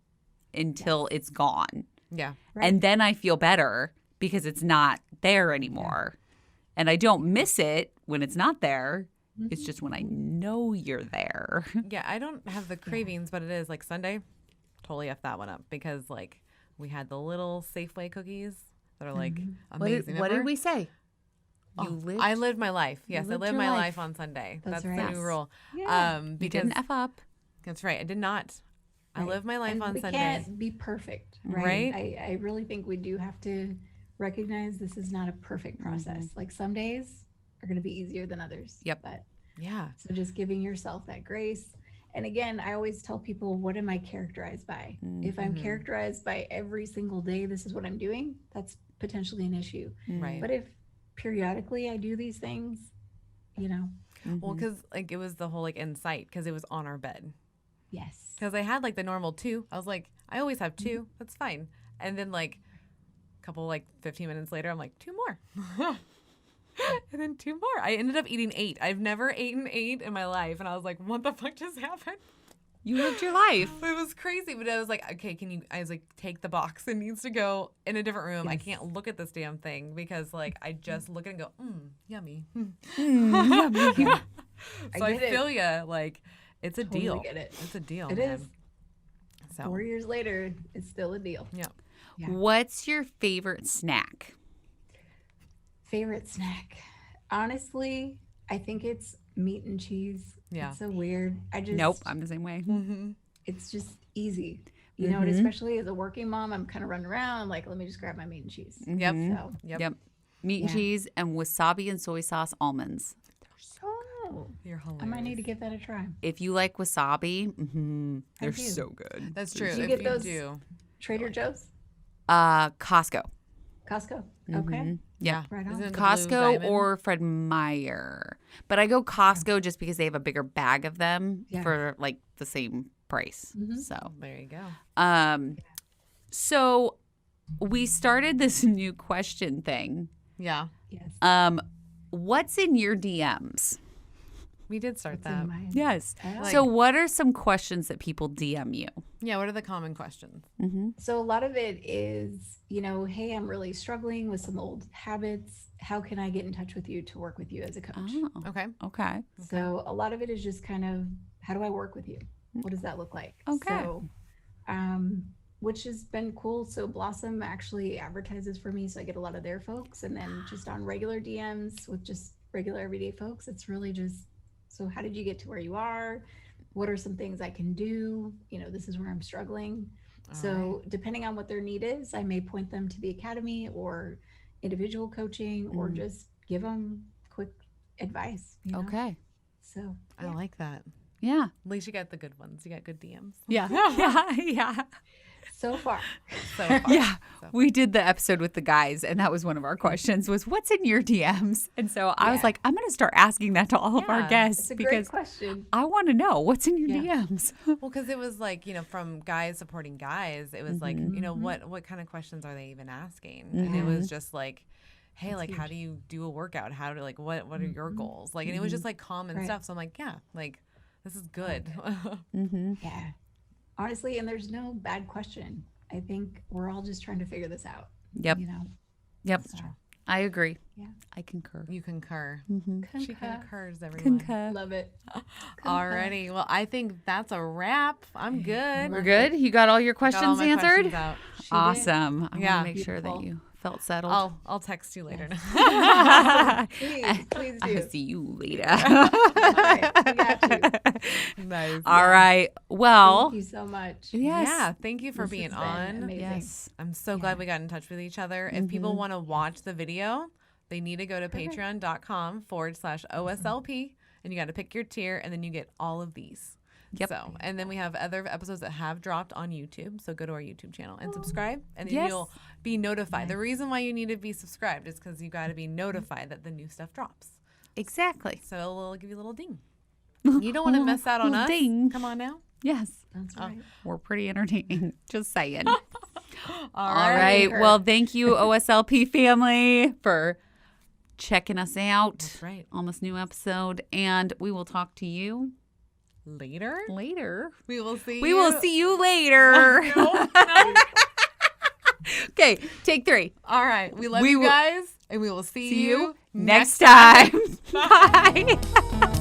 until it's gone, Yeah. Right. and then I feel better because it's not there anymore, and I don't miss it when it's not there. It's just when I know you're there. Yeah, I don't have the cravings, but it is like Sunday. Totally F that one up because like we had the little Safeway cookies that are like amazing. What did Remember? we say? Oh, You lived. I lived my life. Yes, I lived lived your my life. life on Sunday. That's the right. new rule. Yeah. You Because didn't F up. that's right. I did not. I Right. lived my life And on we Sunday. can't be perfect, Right? right? I really think we do have to recognize this is not a perfect process. Like some days are going to be easier than others. Yep. But Yeah. so just giving yourself that grace. And again, I always tell people, what am I characterized by? If I'm characterized by every single day, this is what I'm doing, that's potentially an issue. Right. But if periodically I do these things, Well, because like it was the whole like insight because it was on our bed. yes. Because I had like the normal 2. I was like, I always have 2. That's fine. And then like a couple like 15 minutes later, I'm like 2 more. And then 2 more. I ended up eating 8. I've never eaten 8 in my life. And I was like, what the fuck just happened? You lived your life. It was crazy. But I was like, okay, I was like, take the box. It needs to go in a different room. I Yes. can't look at this damn thing because like I just look at it and go, yummy. Yeah. So I get it. feel ya. Like it's a Totally deal. get it. It's a deal. It man. is. So 4 years later, it's still a deal. yeah. Yeah. What's your favorite snack? Favorite snack? Honestly, I think it's meat and cheese. Yeah. It's so weird. Nope, I'm the same way. It's just easy. You know, and especially as a working mom, I'm kind of running around like, let me just grab my meat and cheese. Yep. So, Yep. Meat and Yeah. cheese and wasabi and soy sauce almonds. oh, You're hilarious. I might need to give that a try. If you like wasabi, they're do. so good. That's true. Did you if get you those- do. Trader Joe's? Costco. Costco. Mm-hmm. Okay. Yeah. Right on. Isn't it the blue Costco diamond? or Fred Meyer. But I go Costco just because they have a bigger bag of them Yeah. for like the same price. Mhm. So, There you go. so we started this new question thing. Yeah, Yes. What's in your DMs? we did start What's in that. mine? Yes. Oh. So what are some questions that people DM you? Yeah, what are the common questions? Mm-hmm. So a lot of it is, hey, I'm really struggling with some old habits. How can I get in touch with you to work with you as a coach? Oh, Okay. okay. So a lot of it is just kind of, how do I work with you? What does that look like? Okay. So, which has been cool. So Blossom actually advertises for me, so I get a lot of their folks, and then just on regular DMs with just regular everyday folks, it's really just, so how did you get to where you are? What are some things I can do? This is where I'm struggling. So depending on what their need is, I may point them to the academy or individual coaching, or just give them quick advice. Okay. So I like that. Yeah. At least you got the good ones. You got good DMs. Yeah. Yeah. so far, So far. Yeah. So We did the episode with the guys, and that was one of our questions was what's in your DMs? And so I was Yeah. like, I'm going to start asking that to all of our Yeah. guests it's a great because question. I want to know what's in your Yeah. DMs. Well, because it was like, from guys supporting guys, it was like, what kind of questions are they even asking? And it was just like, hey, That's like, how huge. do you do a workout? How do, like, what are your goals? Like, and it was just like common Right. stuff. So I'm like, yeah, like, this is good. Mm-hmm. Yeah. Honestly, and there's no bad question. I think we're all just trying to figure this out. Yep. Yep. So, I agree. Yeah. I concur. You concur. Mm-hmm. She concur. concurs, everyone. Concur. Love it. Alrighty. Well, I think that's a wrap. I'm good. We're good? You got all your Got all questions my answered? questions out. Awesome. I Yeah. want to make sure that Beautiful. you felt settled. I'll text you later. Please do. See you later. All right, we got you. Nice. All right. Well, Thank you so much. yes. Yeah, thank you for This being has been on. amazing. Yes. I'm so glad we got in touch with each other. If people want to watch the video, they need to go to patreon.com/OSLP, and you got to pick your tier, and then you get all of these. Yep. So, and then we have other episodes that have dropped on YouTube. So go to our YouTube channel and subscribe, and then Yes. you'll be notified. The reason why you need to be subscribed is because you got to be notified that the new stuff drops. Exactly. So it'll give you a little ding. You don't want to miss out on Little us. ding. Come on now. Yes. That's right. We're pretty entertaining. Just saying. All All right. Well, thank you, OSLP family, for checking us out That's right. on this new episode. And we will talk to you Later. later. We will see. We will see you later. No. Okay, take 3. All right. We love We you will- guys, and we will see See you you next time. Bye.